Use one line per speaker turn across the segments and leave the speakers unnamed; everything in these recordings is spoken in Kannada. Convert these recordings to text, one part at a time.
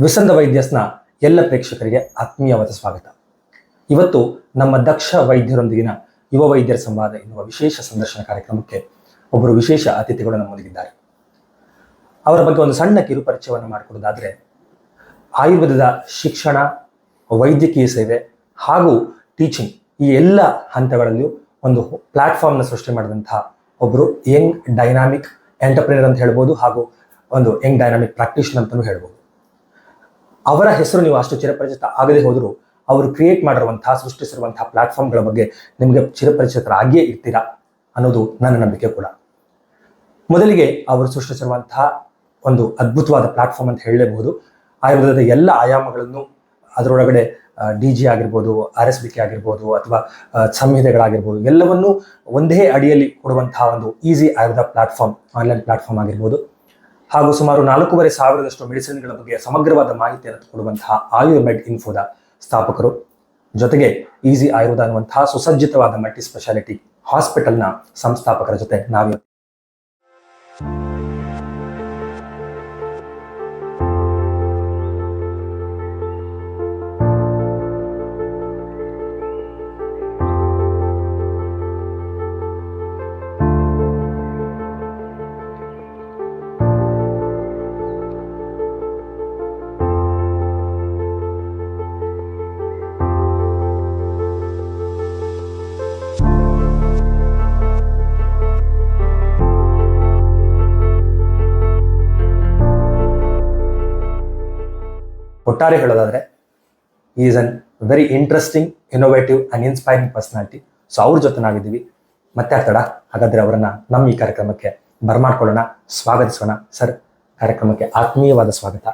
ವಿಸಂದ ವೈದ್ಯಸ್ನ ಎಲ್ಲ ಪ್ರೇಕ್ಷಕರಿಗೆ ಆತ್ಮೀಯವಾದ ಸ್ವಾಗತ. ಇವತ್ತು ನಮ್ಮ ದಕ್ಷ ವೈದ್ಯರೊಂದಿಗಿನ ಯುವ ವೈದ್ಯರ ಸಂವಾದ ಎನ್ನುವ ವಿಶೇಷ ಸಂದರ್ಶನ ಕಾರ್ಯಕ್ರಮಕ್ಕೆ ಒಬ್ಬರು ವಿಶೇಷ ಅತಿಥಿಗಳು ನಮ್ಮೊಂದಿಗಿದ್ದಾರೆ. ಅವರ ಬಗ್ಗೆ ಒಂದು ಸಣ್ಣ ಕಿರುಪರಿಚಯವನ್ನು ಮಾಡಿಕೊಡೋದಾದರೆ, ಆಯುರ್ವೇದದ ಶಿಕ್ಷಣ, ವೈದ್ಯಕೀಯ ಸೇವೆ ಹಾಗೂ ಟೀಚಿಂಗ್ ಈ ಎಲ್ಲ ಹಂತಗಳಲ್ಲಿಯೂ ಒಂದು ಪ್ಲಾಟ್ಫಾರ್ಮ್ನ ಸೃಷ್ಟಿ ಮಾಡಿದಂತಹ ಒಬ್ಬರು ಯಂಗ್ ಡೈನಾಮಿಕ್ ಎಂಟರ್ಪ್ರಿನರ್ ಅಂತ ಹೇಳ್ಬೋದು, ಹಾಗೂ ಒಂದು ಯಂಗ್ ಡೈನಾಮಿಕ್ ಪ್ರಾಕ್ಟೀಷನರ್ ಅಂತಲೂ ಹೇಳ್ಬೋದು. ಅವರ ಹೆಸರು ನೀವು ಅಷ್ಟು ಚಿರಪರಿಚಿತ ಆಗದೆ ಹೋದರೂ ಅವರು ಕ್ರಿಯೇಟ್ ಮಾಡಿರುವಂತಹ, ಸೃಷ್ಟಿಸಿರುವಂತಹ ಪ್ಲಾಟ್ಫಾರ್ಮ್ಗಳ ಬಗ್ಗೆ ನಿಮಗೆ ಚಿರಪರಿಚಿತರಾಗಿಯೇ ಇರ್ತೀರಾ ಅನ್ನೋದು ನನ್ನ ನಂಬಿಕೆ ಕೂಡ. ಮೊದಲಿಗೆ ಅವರು ಸೃಷ್ಟಿಸಿರುವಂತಹ ಒಂದು ಅದ್ಭುತವಾದ ಪ್ಲಾಟ್ಫಾರ್ಮ್ ಅಂತ ಹೇಳಲೇಬಹುದು. ಆಯುರ್ವೇದದ ಎಲ್ಲ ಆಯಾಮಗಳನ್ನು ಅದರೊಳಗಡೆ DG ಆಗಿರ್ಬೋದು, RSBK ಆಗಿರ್ಬೋದು, ಅಥವಾ ಸಂಹಿತೆಗಳಾಗಿರ್ಬೋದು, ಎಲ್ಲವನ್ನೂ ಒಂದೇ ಅಡಿಯಲ್ಲಿ ಕೊಡುವಂತಹ ಒಂದು easy Ayurveda platform, online platform ಆಗಿರ್ಬೋದು. ಹಾಗೂ ಸುಮಾರು 4,500 ಮೆಡಿಸಿನ್ಗಳ ಬಗ್ಗೆ ಸಮಗ್ರವಾದ ಮಾಹಿತಿಯನ್ನು ಕೊಡುವಂತಹ ಆಯುರ್ಮೆಡ್ ಇನ್ಫೋದ ಸ್ಥಾಪಕರು. ಜೊತೆಗೆ ಈಸಿ ಆಯುರ್ವೇದ ಅನ್ನುವಂತಹ ಸುಸಜ್ಜಿತವಾದ ಮಲ್ಟಿ ಸ್ಪೆಷಾಲಿಟಿ ಹಾಸ್ಪಿಟಲ್ನ ಸಂಸ್ಥಾಪಕರ ಜೊತೆ ನಾವೇ ಒಟ್ಟಾರೆ ಹೇಳೋದಾದ್ರೆ, is an very interesting, innovative and inspiring personality. So ಅವ್ರ ಜೊತೆ ನಾವಿದ್ದೀವಿ. ಮತ್ತೆ ತಡ, ಹಾಗಾದ್ರೆ ಅವರನ್ನ ನಮ್ಮ ಈ ಕಾರ್ಯಕ್ರಮಕ್ಕೆ ಬರಮಾಡ್ಕೊಳ್ಳೋಣ, ಸ್ವಾಗತಿಸೋಣ. ಸರ್, ಕಾರ್ಯಕ್ರಮಕ್ಕೆ ಆತ್ಮೀಯವಾದ ಸ್ವಾಗತ.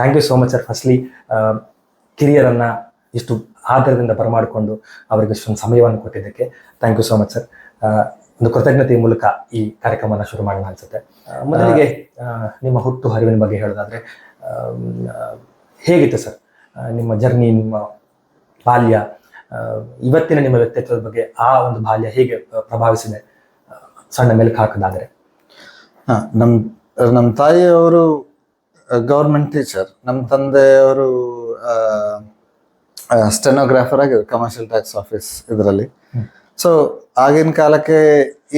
Thank you so much sir. Firstly ಕಿರಿಯರನ್ನ ಇಷ್ಟು ಆಧಾರದಿಂದ ಬರಮಾಡಿಕೊಂಡು ಅವರಿಗೆ ಇಷ್ಟೊಂದು ಸಮಯವನ್ನು ಕೊಟ್ಟಿದ್ದಕ್ಕೆ thank you so much sir. ಒಂದು ಕೃತಜ್ಞತೆಯ ಮೂಲಕ ಈ ಕಾರ್ಯಕ್ರಮವನ್ನು ಶುರು ಮಾಡೋಣ ಅನ್ಸುತ್ತೆ. ಮೊದಲಿಗೆ ನಿಮ್ಮ ಹುಟ್ಟು ಹರಿವಿನ ಬಗ್ಗೆ ಹೇಳೋದಾದ್ರೆ, ಹೇಗಿತ್ತು ಸರ್ ನಿಮ್ಮ ಜರ್ನಿ, ನಿಮ್ಮ ಬಾಲ್ಯ, ಇವತ್ತಿನ ನಿಮ್ಮ ವ್ಯಕ್ತಿತ್ವದ ಬಗ್ಗೆ ಆ ಒಂದು ಬಾಲ್ಯ ಹೇಗೆ ಪ್ರಭಾವಿಸಿದೆ, ಸಣ್ಣ ಮೆಲುಕು ಹಾಕೋದಾದ್ರೆ?
ನಮ್ಮ ತಾಯಿಯವರು ಗೌರ್ಮೆಂಟ್ ಟೀಚರ್, ನಮ್ಮ ತಂದೆಯವರು ಸ್ಟೆನೋಗ್ರಾಫರ್ ಆಗಿದ್ರು ಕಮರ್ಷಿಯಲ್ ಟ್ಯಾಕ್ಸ್ ಆಫೀಸ್ ಇದರಲ್ಲಿ. ಸೊ ಆಗಿನ ಕಾಲಕ್ಕೆ,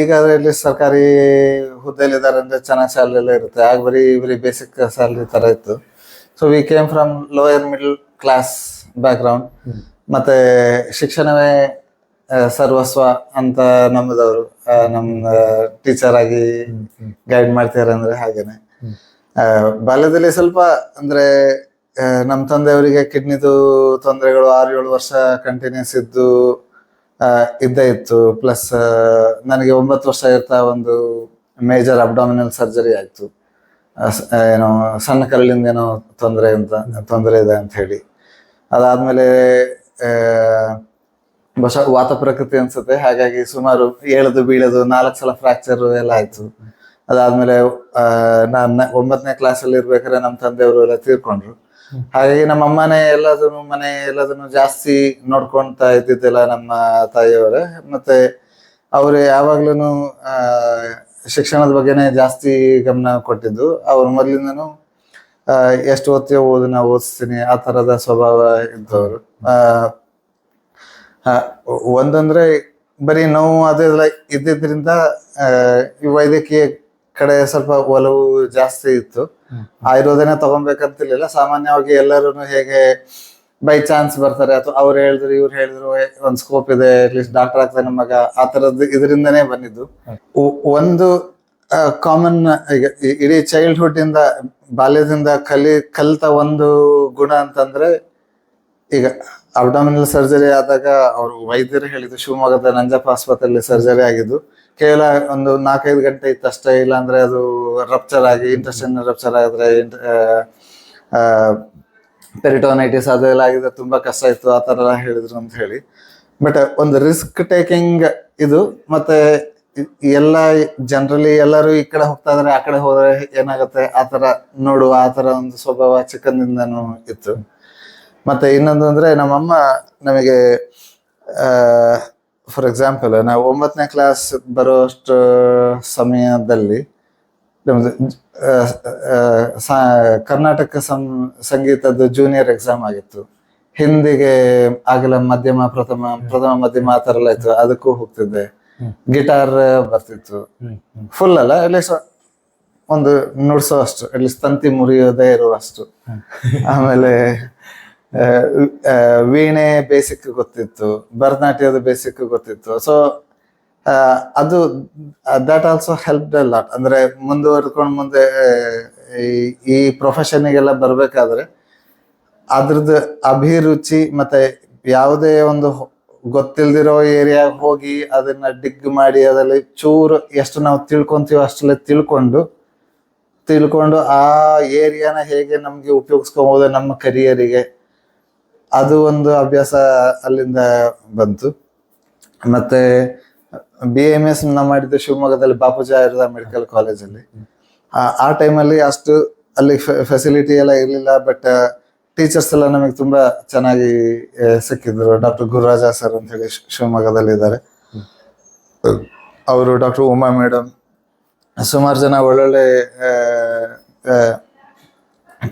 ಈಗ ಇಲ್ಲಿ ಸರ್ಕಾರಿ ಹುದ್ದೆಲಿದ್ದಾರೆ ಅಂದ್ರೆ ಚೆನ್ನಾಗಿ ಸ್ಯಾಲ್ರಿ ಎಲ್ಲ ಇರುತ್ತೆ. ಆಗ ಬರೀ ಬೇಸಿಕ್ ಸ್ಯಾಲ್ರಿ ತರ ಇತ್ತು. So we came from lower middle class background. ಮತ್ತೆ ಶಿಕ್ಷಣವೇ ಸರ್ವಸ್ವ ಅಂತ ನಂಬಿದವರು, ನಮ್ಮ ಟೀಚರ್ ಆಗಿ ಗೈಡ್ ಮಾಡ್ತಾರೆ ಅಂದ್ರೆ ಹಾಗೇನೆ. ಬಾಲ್ಯದಲ್ಲಿ ಸ್ವಲ್ಪ ಅಂದ್ರೆ ನಮ್ಮ ತಂದೆಯವರಿಗೆ ಕಿಡ್ನಿದು ತೊಂದರೆಗಳು 6-7 ವರ್ಷ ಕಂಟಿನ್ಯೂಸ್ ಇದ್ದೇ ಇತ್ತು. ಪ್ಲಸ್ ನನಗೆ 9 ವರ್ಷ ಇರ್ತಾ ಒಂದು ಮೇಜರ್ ಅಬ್ಡಾಮಿನಲ್ ಸರ್ಜರಿ ಆಯ್ತು. ಏನೋ ಸಣ್ಣ ಕರಳಿಂದ ಏನೋ ತೊಂದರೆ ಇದೆ ಅಂತ ಹೇಳಿ. ಅದಾದ್ಮೇಲೆ ಬಹುಶಃ ವಾತ ಪ್ರಕೃತಿ ಅನ್ಸುತ್ತೆ, ಹಾಗಾಗಿ ಸುಮಾರು ಏಳದು ಬೀಳೋದು 4 ಸಲ ಫ್ರಾಕ್ಚರ್ ಎಲ್ಲ ಆಯ್ತು. ಅದಾದ್ಮೇಲೆ ನಾನು 9ನೇ ಕ್ಲಾಸಲ್ಲಿ ಇರ್ಬೇಕಾದ್ರೆ ನಮ್ಮ ತಂದೆಯವರು ಎಲ್ಲ ತೀರ್ಕೊಂಡ್ರು. ಹಾಗಾಗಿ ನಮ್ಮ ಅಮ್ಮನೇ ಎಲ್ಲದನ್ನು ಜಾಸ್ತಿ ನೋಡ್ಕೊಂತಾ ಇದ್ದಿದ್ದೆಲ್ಲ ನಮ್ಮ ತಾಯಿಯವರೇ. ಮತ್ತೆ ಅವ್ರು ಯಾವಾಗ್ಲೂ ಶಿಕ್ಷಣದ ಬಗ್ಗೆನೆ ಜಾಸ್ತಿ ಗಮನ ಕೊಟ್ಟಿದ್ದು. ಅವ್ರು ಮೊದ್ಲಿಂದನೂ ಎಷ್ಟು ಓದ್ತೀಯೋ ಓದು, ನಾ ಓದಿಸ್ತೀನಿ, ಆ ತರದ ಸ್ವಭಾವ ಇದ್ದವರು. ಒಂದಂದ್ರೆ ಬರೀ ನೋವು ಅದೆಲ್ಲ ಇದ್ದಿದ್ರಿಂದ ಈ ವೈದ್ಯಕೀಯ ಕಡೆ ಸ್ವಲ್ಪ ಒಲವು ಜಾಸ್ತಿ ಇತ್ತು. ಆಯುರ್ವೇದನೇ ತಗೊಬೇಕಂತಿರ್ಲಿಲ್ಲ. ಸಾಮಾನ್ಯವಾಗಿ ಎಲ್ಲರೂ ಹೇಗೆ ಬೈ ಚಾನ್ಸ್ ಬರ್ತಾರೆ, ಅಥವಾ ಅವ್ರು ಹೇಳಿದ್ರು ಇವ್ರು ಹೇಳಿದ್ರು ಒಂದ್ ಸ್ಕೋಪ್ ಇದೆ, ಅಟ್ಲೀಸ್ಟ್ ಡಾಕ್ಟರ್ ಆಗ್ತಾನೆ ಮಗ, ಆ ತರದ್ದು ಇದರಿಂದನೇ ಬಂದಿದ್ದು. ಒಂದು ಕಾಮನ್, ಈಗ ಇಡೀ ಚೈಲ್ಡ್ಹುಡ್ ಇಂದ, ಬಾಲ್ಯದಿಂದ ಕಲಿತ ಒಂದು ಗುಣ ಅಂತಂದ್ರೆ, ಈಗ ಅಬ್ಡಾಮಿನಲ್ ಸರ್ಜರಿ ಆದಾಗ ಅವರು ವೈದ್ಯರು ಹೇಳಿದ್ದು, ಶಿವಮೊಗ್ಗದ ನಂಜಪ್ಪ ಆಸ್ಪತ್ರೆಯಲ್ಲಿ ಸರ್ಜರಿ ಆಗಿದ್ದು. ಕೇವಲ ಒಂದು 4-5 ಗಂಟೆ ಇತ್ತು ಅಷ್ಟೇ. ಇಲ್ಲಾಂದ್ರೆ ಅದು ರಪ್ಚರ್ ಆಗಿ, ಇಂಟೆಸ್ಟೈನ್ ರಪ್ಚರ್ ಆಗಿದ್ರೆ, ಪೆರಿಟೋನೈಟಿಸ್ ಅದೆಲ್ಲ ಆಗಿದ್ರೆ ತುಂಬಾ ಕಷ್ಟ ಇತ್ತು, ಆ ತರ ಹೇಳಿದ್ರು ಅಂತ ಹೇಳಿ. ಬಟ್ ಒಂದು ರಿಸ್ಕ್ ಟೇಕಿಂಗ್ ಇದು. ಮತ್ತೆ ಎಲ್ಲ ಜನರಲಿ ಎಲ್ಲರೂ ಈ ಕಡೆ ಹೋಗ್ತಾ ಇದಾರೆ, ಆ ಕಡೆ ಹೋದ್ರೆ ಏನಾಗುತ್ತೆ ಆ ತರ ನೋಡುವ, ಆ ತರ ಒಂದು ಸ್ವಭಾವ ಚಿಕ್ಕಂದಿಂದನೂ ಇತ್ತು. ಮತ್ತೆ ಇನ್ನೊಂದು ಅಂದ್ರೆ, ನಮ್ಮಮ್ಮ ನಮಗೆ ಫಾರ್ ಎಕ್ಸಾಂಪಲ್ ನಾವು 9ನೇ ಕ್ಲಾಸ್ ಬರೋಷ್ಟು ಸಮಯದಲ್ಲಿ ನಮ್ದು ಆ, ಕರ್ನಾಟಕ ಸಂಗೀತದ ಜೂನಿಯರ್ ಎಕ್ಸಾಮ್ ಆಗಿತ್ತು. ಹಿಂದಿಗೆ ಆಗಲ ಪ್ರಥಮ ಮಧ್ಯಮ ಆ ಥರ ಎಲ್ಲ ಇತ್ತು, ಅದಕ್ಕೂ ಹೋಗ್ತಿದ್ದೆ. ಗಿಟಾರ್ ಬರ್ತಿತ್ತು, ಫುಲ್ ಅಲ್ಲ ಅಟ್ಲೀಸ್ಟ್ ಒಂದು ನುಡ್ಸೋ ಅಷ್ಟು, ಅಟ್ಲೀಸ್ಟ್ ತಂತಿ ಮುರಿಯೋದೇ ಇರುವಷ್ಟು. ಆಮೇಲೆ ವೀಣೆ ಬೇಸಿಕ್ ಗೊತ್ತಿತ್ತು, ಭರತನಾಟ್ಯದ ಬೇಸಿಕ್ ಗೊತ್ತಿತ್ತು. ಸೊ ಅದು that also help a lot. ಅಂದ್ರೆ ಮುಂದುವರ್ಕೊಂಡು ಮುಂದೆ ಈ ಪ್ರೊಫೆಷನ್ಗೆಲ್ಲ ಬರ್ಬೇಕಾದ್ರೆ ಅದ್ರದ್ದು ಅಭಿರುಚಿ ಮತ್ತೆ ಯಾವುದೇ ಒಂದು ಗೊತ್ತಿಲ್ದಿರೋ ಏರಿಯಾ ಹೋಗಿ ಅದನ್ನ ಡಿಗ್ ಮಾಡಿ ಅದರಲ್ಲಿ ಚೂರು ಎಷ್ಟು ನಾವು ತಿಳ್ಕೊಂತೀವೋ ಅಷ್ಟಲ್ಲೇ ತಿಳ್ಕೊಂಡು ಆ ಏರಿಯಾನ ಹೇಗೆ ನಮ್ಗೆ ಉಪಯೋಗಿಸ್ಕೊಬಹುದು ನಮ್ಮ ಕರಿಯರಿಗೆ, ಅದು ಒಂದು ಅಭ್ಯಾಸ ಅಲ್ಲಿಂದ ಬಂತು. ಮತ್ತೆ BAMS ನಾವು ಮಾಡಿದ್ದು ಶಿವಮೊಗ್ಗದಲ್ಲಿ ಬಾಪೂಜಿ ಆಯುರ್ವೇದ ಮೆಡಿಕಲ್ ಕಾಲೇಜಲ್ಲಿ. ಆ ಟೈಮಲ್ಲಿ ಅಷ್ಟು ಅಲ್ಲಿ ಫೆಸಿಲಿಟಿ ಎಲ್ಲ ಇರಲಿಲ್ಲ, ಬಟ್ ಟೀಚರ್ಸ್ ಎಲ್ಲ ನಮಗೆ ತುಂಬಾ ಚೆನ್ನಾಗಿ ಸಿಕ್ಕಿದ್ರು. ಡಾಕ್ಟರ್ ಗುರುರಾಜ ಸರ್ ಅಂತ ಹೇಳಿ ಶಿವಮೊಗ್ಗದಲ್ಲಿ ಇದ್ದಾರೆ, ಅವರು, ಡಾಕ್ಟರ್ ಉಮಾ ಮೇಡಮ್, ಸುಮಾರು ಜನ ಒಳ್ಳೊಳ್ಳೆ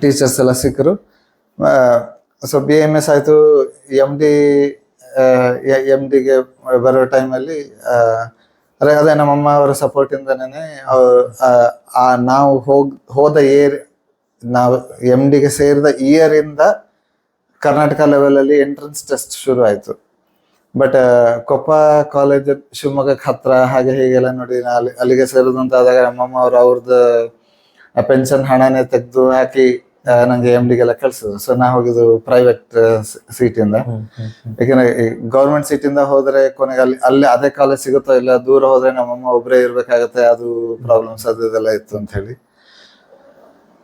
ಟೀಚರ್ಸ್ ಎಲ್ಲ ಸಿಕ್ಕರು. ಸೊ BAMS ಆಯಿತು. ಎಮ್ ಡಿಗೆ ಬರೋ ಟೈಮಲ್ಲಿ ಅದೇ ನಮ್ಮಮ್ಮ ಅವರ ಸಪೋರ್ಟಿಂದನೇ ನಾವು ಹೋದ ನಾವು MDಗೆ ಸೇರಿದ ಇಯರಿಂದ ಕರ್ನಾಟಕ ಲೆವೆಲಲ್ಲಿ ಎಂಟ್ರೆನ್ಸ್ ಟೆಸ್ಟ್ ಶುರು ಆಯಿತು. ಬಟ್ ಕೊಪ್ಪ ಕಾಲೇಜ್ ಶಿವಮೊಗ್ಗಕ್ಕೆ ಹತ್ರ, ಹಾಗೆ ಹೀಗೆಲ್ಲ ನೋಡಿ ಅಲ್ಲಿಗೆ ಸೇರೋದು ಅಂತ ಆದಾಗ ನಮ್ಮಮ್ಮ ಅವ್ರದ್ದು ಪೆನ್ಷನ್ ಹಣನೇ ತೆಗೆದು ಹಾಕಿ ನಂಗೆ MDಗೆಲ್ಲ ಕಳ್ಸಿದ್ರು. ಸೊ ನಾ ಹೋಗಿದ್ದು ಪ್ರೈವೇಟ್ ಸೀಟಿಂದ. ಯಾಕಂದ್ರೆ ಗೌರ್ಮೆಂಟ್ ಸೀಟಿಂದ ಹೋದ್ರೆ ಕೊನೆಗೆ ಅಲ್ಲಿ ಅದೇ ಕಾಲೇಜ್ ಸಿಗುತ್ತೋ ಇಲ್ಲ, ದೂರ ಹೋದ್ರೆ ನಮ್ಮಮ್ಮ ಒಬ್ಬರೇ ಇರ್ಬೇಕಾಗತ್ತೆ, ಅದು ಪ್ರಾಬ್ಲಮ್ಸ್ ಅದೆಲ್ಲ ಇತ್ತು ಅಂತ ಹೇಳಿ.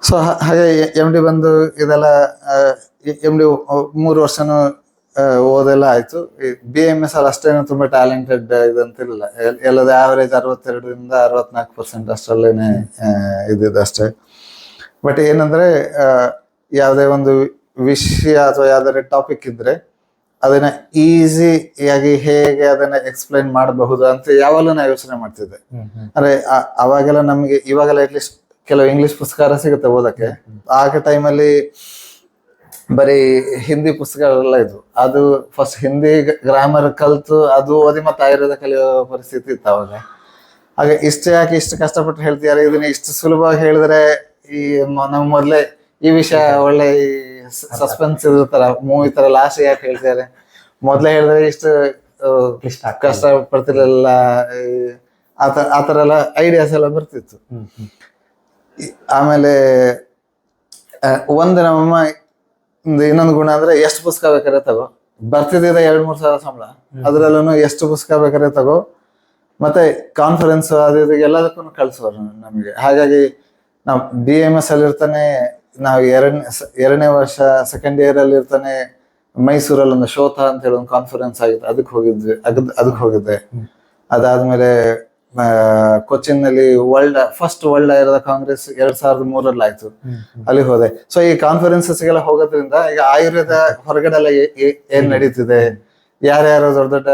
ಸೊ ಹಾಗೆ MD ಬಂದು ಇದೆಲ್ಲ MD 3 ವರ್ಷನೂ ಓದೆಲ್ಲ ಆಯ್ತು. BAMS ಅಲ್ಲಿ ಅಷ್ಟೇನು ತುಂಬಾ ಟ್ಯಾಲೆಂಟೆಡ್ ಇದಂತಿರಲಿಲ್ಲ, ಎಲ್ಲದ ಆವರೇಜ್ 62ರಿಂದ 64% ಅಷ್ಟರಲ್ಲೇನೆ ಇದ್ದಿದ್ದು ಅಷ್ಟೇ. ಬಟ್ ಏನಂದ್ರೆ ಯಾವುದೇ ಒಂದು ವಿಷಯ ಅಥವಾ ಯಾವ್ದಾರ ಟಾಪಿಕ್ ಇದ್ರೆ ಅದನ್ನ ಈಸಿಯಾಗಿ ಹೇಗೆ ಅದನ್ನ ಎಕ್ಸ್ಪ್ಲೈನ್ ಮಾಡಬಹುದು ಅಂತ ಯಾವಾಗಲೂ ನಾ ಯೋಚನೆ ಮಾಡ್ತಿದ್ದೆ. ಅಂದ್ರೆ ಅವಾಗೆಲ್ಲ ನಮ್ಗೆ ಇವಾಗೆಲ್ಲ ಅಟ್ಲೀಸ್ಟ್ ಕೆಲವು ಇಂಗ್ಲಿಷ್ ಪುಸ್ತಕ ಸಿಗುತ್ತೆ ಓದಕ್ಕೆ. ಆಗ ಟೈಮಲ್ಲಿ ಬರೀ ಹಿಂದಿ ಪುಸ್ತಕಗಳೆಲ್ಲ ಇದ್ವು. ಅದು ಫಸ್ಟ್ ಹಿಂದಿ ಗ್ರಾಮರ್ ಕಲ್ತು ಅದು ಓದಿ ಮತ್ತೆ ಆಯುರ್ವೇದ ಕಲಿಯೋ ಪರಿಸ್ಥಿತಿ ಇತ್ತು ಅವಾಗ. ಹಾಗೆ ಇಷ್ಟು ಕಷ್ಟಪಟ್ಟು ಹೇಳ್ತಿದ್ದಾರೆ, ಇದನ್ನ ಇಷ್ಟು ಸುಲಭವಾಗಿ ಹೇಳಿದ್ರೆ ನಾವು ಮೊದ್ಲೇ ಈ ವಿಷಯ ಒಳ್ಳೆ ಸಸ್ಪೆನ್ಸ್ ಇರ್ತಾರ ಮೂವಿ ತರ ಲಾಸ್ಟ್ ಯಾಕೆ ಹೇಳ್ತಿದ್ದಾರೆ, ಮೊದ್ಲೇ ಹೇಳಿದ್ರೆ ಇಷ್ಟು ಕಷ್ಟ ಪಡ್ತಿರ್ಲಿಲ್ಲ, ಆತರ ಎಲ್ಲ ಐಡಿಯಾಸ್ ಎಲ್ಲ ಬರ್ತಿತ್ತು. ಆಮೇಲೆ ನಮ್ಮಮ್ಮ ಇನ್ನೊಂದು ಗುಣ ಅಂದ್ರೆ ಎಷ್ಟು ಪುಸ್ತಕ ಬೇಕಾದ್ರೆ ತಗೋ, ಬರ್ತಿದ್ದ 2-3 ಸಾವಿರ ಸಂಬಳ, ಅದ್ರಲ್ಲೂ ಎಷ್ಟು ಪುಸ್ತಕ ಬೇಕಾದ್ರೆ ತಗೋ, ಮತ್ತೆ ಕಾನ್ಫರೆನ್ಸ್ ಅದು ಎಲ್ಲದಕ್ಕೂ ಕಳ್ಸೋರು ನಮಗೆ. ಹಾಗಾಗಿ ನಾವು BAMS ಅಲ್ಲಿ ಇರ್ತಾನೆ, ನಾವು ಎರಡನೇ ವರ್ಷ ಸೆಕೆಂಡ್ ಇಯರ್ ಅಲ್ಲಿ ಇರ್ತಾನೆ ಮೈಸೂರಲ್ಲಿ ಒಂದು ಶೋಧ ಅಂತ ಹೇಳಿ ಒಂದು ಕಾನ್ಫರೆನ್ಸ್ ಆಗಿತ್ತು, ಅದಕ್ಕೆ ಹೋಗಿದ್ದೆ. ಅದಾದ್ಮೇಲೆ ಕೊಚ್ಚಿನ್ ನಲ್ಲಿ ಫಸ್ಟ್ ವರ್ಲ್ಡ್ ಆಯುರ್ವೇದ ಕಾಂಗ್ರೆಸ್ 2003 ಆಯ್ತು, ಅಲ್ಲಿ ಹೋದೆ. ಸೊ ಈ ಕಾನ್ಫರೆನ್ಸಸ್ಗೆಲ್ಲ ಹೋಗೋದ್ರಿಂದ ಈಗ ಆಯುರ್ವೇದ ಹೊರಗಡೆ ಎಲ್ಲ ಏನ್ ನಡೀತಿದೆ, ಯಾರ್ಯಾರು ದೊಡ್ಡ ದೊಡ್ಡ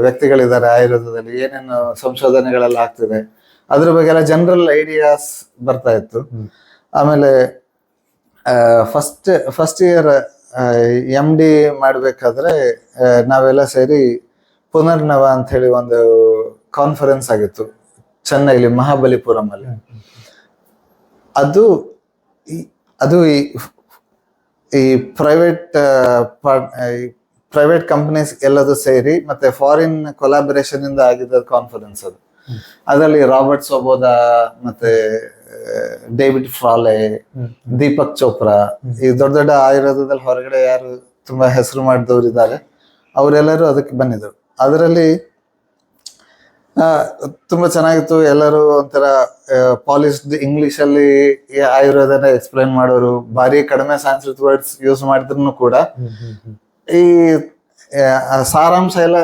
ವ್ಯಕ್ತಿಗಳಿದ್ದಾರೆ ಆಯುರ್ವೇದದಲ್ಲಿ, ಏನೇನು ಸಂಶೋಧನೆಗಳೆಲ್ಲ ಆಗ್ತಿದೆ, ಅದ್ರ ಬಗ್ಗೆ ಎಲ್ಲ ಜನರಲ್ ಐಡಿಯಾಸ್ ಬರ್ತಾ ಇತ್ತು. ಆಮೇಲೆ ಫಸ್ಟ್ ಇಯರ್ MD ಮಾಡ್ಬೇಕಾದ್ರೆ ನಾವೆಲ್ಲ ಸೇರಿ ಪುನರ್ನವ ಅಂತ ಹೇಳಿ ಒಂದು ಕಾನ್ಫರೆನ್ಸ್ ಆಗಿತ್ತು ಚೆನ್ನೈಲಿ, ಮಹಾಬಲಿಪುರಂ ಅಲ್ಲಿ. ಅದು ಈ ಪ್ರೈವೇಟ್ ಕಂಪನೀಸ್ ಎಲ್ಲದು ಸೇರಿ ಮತ್ತೆ ಫಾರಿನ್ ಕೊಲಾಬರೇಷನ್ ಇಂದ ಆಗಿದ್ದ ಕಾನ್ಫರೆನ್ಸ್ ಅದು. ಅದರಲ್ಲಿ ರಾಬರ್ಟ್ ಸೊಬೋದಾ ಮತ್ತೆ ಡೇವಿಡ್ ಫ್ರಾಲೆ, ದೀಪಕ್ ಚೋಪ್ರಾ, ಈ ದೊಡ್ಡ ದೊಡ್ಡ ಆಯುರ್ವೇದದಲ್ಲಿ ಹೊರಗಡೆ ಯಾರು ತುಂಬಾ ಹೆಸರು ಮಾಡಿದವರು ಇದ್ದಾರೆ, ಅವರೆಲ್ಲರೂ ಅದಕ್ಕೆ ಬಂದಿದ್ರು. ಅದರಲ್ಲಿ ತುಂಬಾ ಚೆನ್ನಾಗಿತ್ತು. ಎಲ್ಲರೂ ಒಂಥರ ಪಾಲಿಶ್ಡ್ ಇಂಗ್ಲಿಷ್ ಅಲ್ಲಿ ಆಯುರ್ವೇದನ ಎಕ್ಸ್ಪ್ಲೈನ್ ಮಾಡೋರು, ಭಾರಿ ಕಡಿಮೆ ಸಂಸ್ಕೃತ ವರ್ಡ್ಸ್ ಯೂಸ್ ಮಾಡಿದ್ರು ಕೂಡ ಈ ಸಾರಾಂಶ ಎಲ್ಲ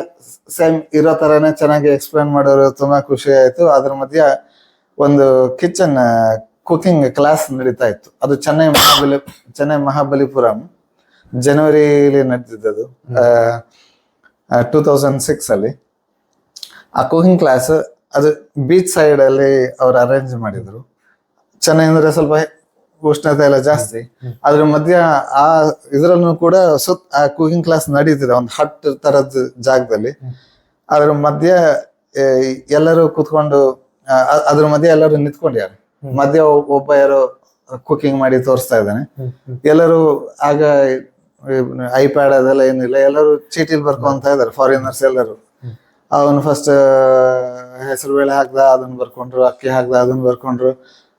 ಸೇಮ್ ಇರೋ ತರನೇ ಚೆನ್ನಾಗಿ ಎಕ್ಸ್ಪ್ಲೈನ್ ಮಾಡೋರು. ತುಂಬಾ ಖುಷಿ ಆಯ್ತು. ಅದ್ರ ಮಧ್ಯ ಒಂದು ಕಿಚನ್ ಕುಕಿಂಗ್ ಕ್ಲಾಸ್ ನಡೀತಾ ಇತ್ತು. ಅದು ಚೆನ್ನೈ ಮಹಾಬಲಿಪುರಂ ಜನವರಿಲಿ ನಡೆದಿದ್ದದು, 2006 ಅಲ್ಲಿ. ಆ ಕುಕಿಂಗ್ ಕ್ಲಾಸ್ ಅದು ಬೀಚ್ ಸೈಡ್ ಅಲ್ಲಿ ಅವ್ರು ಅರೇಂಜ್ ಮಾಡಿದ್ರು. ಚೆನ್ನೈ ಅಂದ್ರೆ ಸ್ವಲ್ಪ ಉಷ್ಣತೆ ಎಲ್ಲ ಜಾಸ್ತಿ. ಅದ್ರ ಮಧ್ಯ ಆ ಇದ್ರಲ್ಲೂ ಕೂಡ ಆ ಕುಕಿಂಗ್ ಕ್ಲಾಸ್ ನಡೀತಿದೆ ಒಂದು ಹಟ್ ತರದ್ ಜಾಗದಲ್ಲಿ. ಅದ್ರ ಮಧ್ಯ ಎಲ್ಲರೂ ಕೂತ್ಕೊಂಡು ಅದ್ರ ಮಧ್ಯೆ ಎಲ್ಲರೂ ನಿಂತ್ಕೊಂಡಿದ್ದಾರೆ. ಮಧ್ಯ ಒಬ್ಬ ಯಾರೋ ಕುಕಿಂಗ್ ಮಾಡಿ ತೋರಿಸ್ತಾ ಇದ್ದಾನೆ. ಎಲ್ಲರೂ ಆಗ ಐಪ್ಯಾಡ್ ಅದೆಲ್ಲ ಏನಿಲ್ಲ, ಎಲ್ಲರೂ ಚೀಟಿಲ್ ಬರ್ಕೊಂತ ಇದಾರೆ ಫಾರಿನರ್ಸ್ ಎಲ್ಲರೂ. ಅವನು ಫಸ್ಟ್ ಹೆಸರು ಬೇಳೆ ಹಾಕ್ದ, ಅದನ್ನ ಬರ್ಕೊಂಡ್ರು. ಅಕ್ಕಿ ಹಾಕ್ದ, ಅದನ್ನ ಬರ್ಕೊಂಡ್ರು.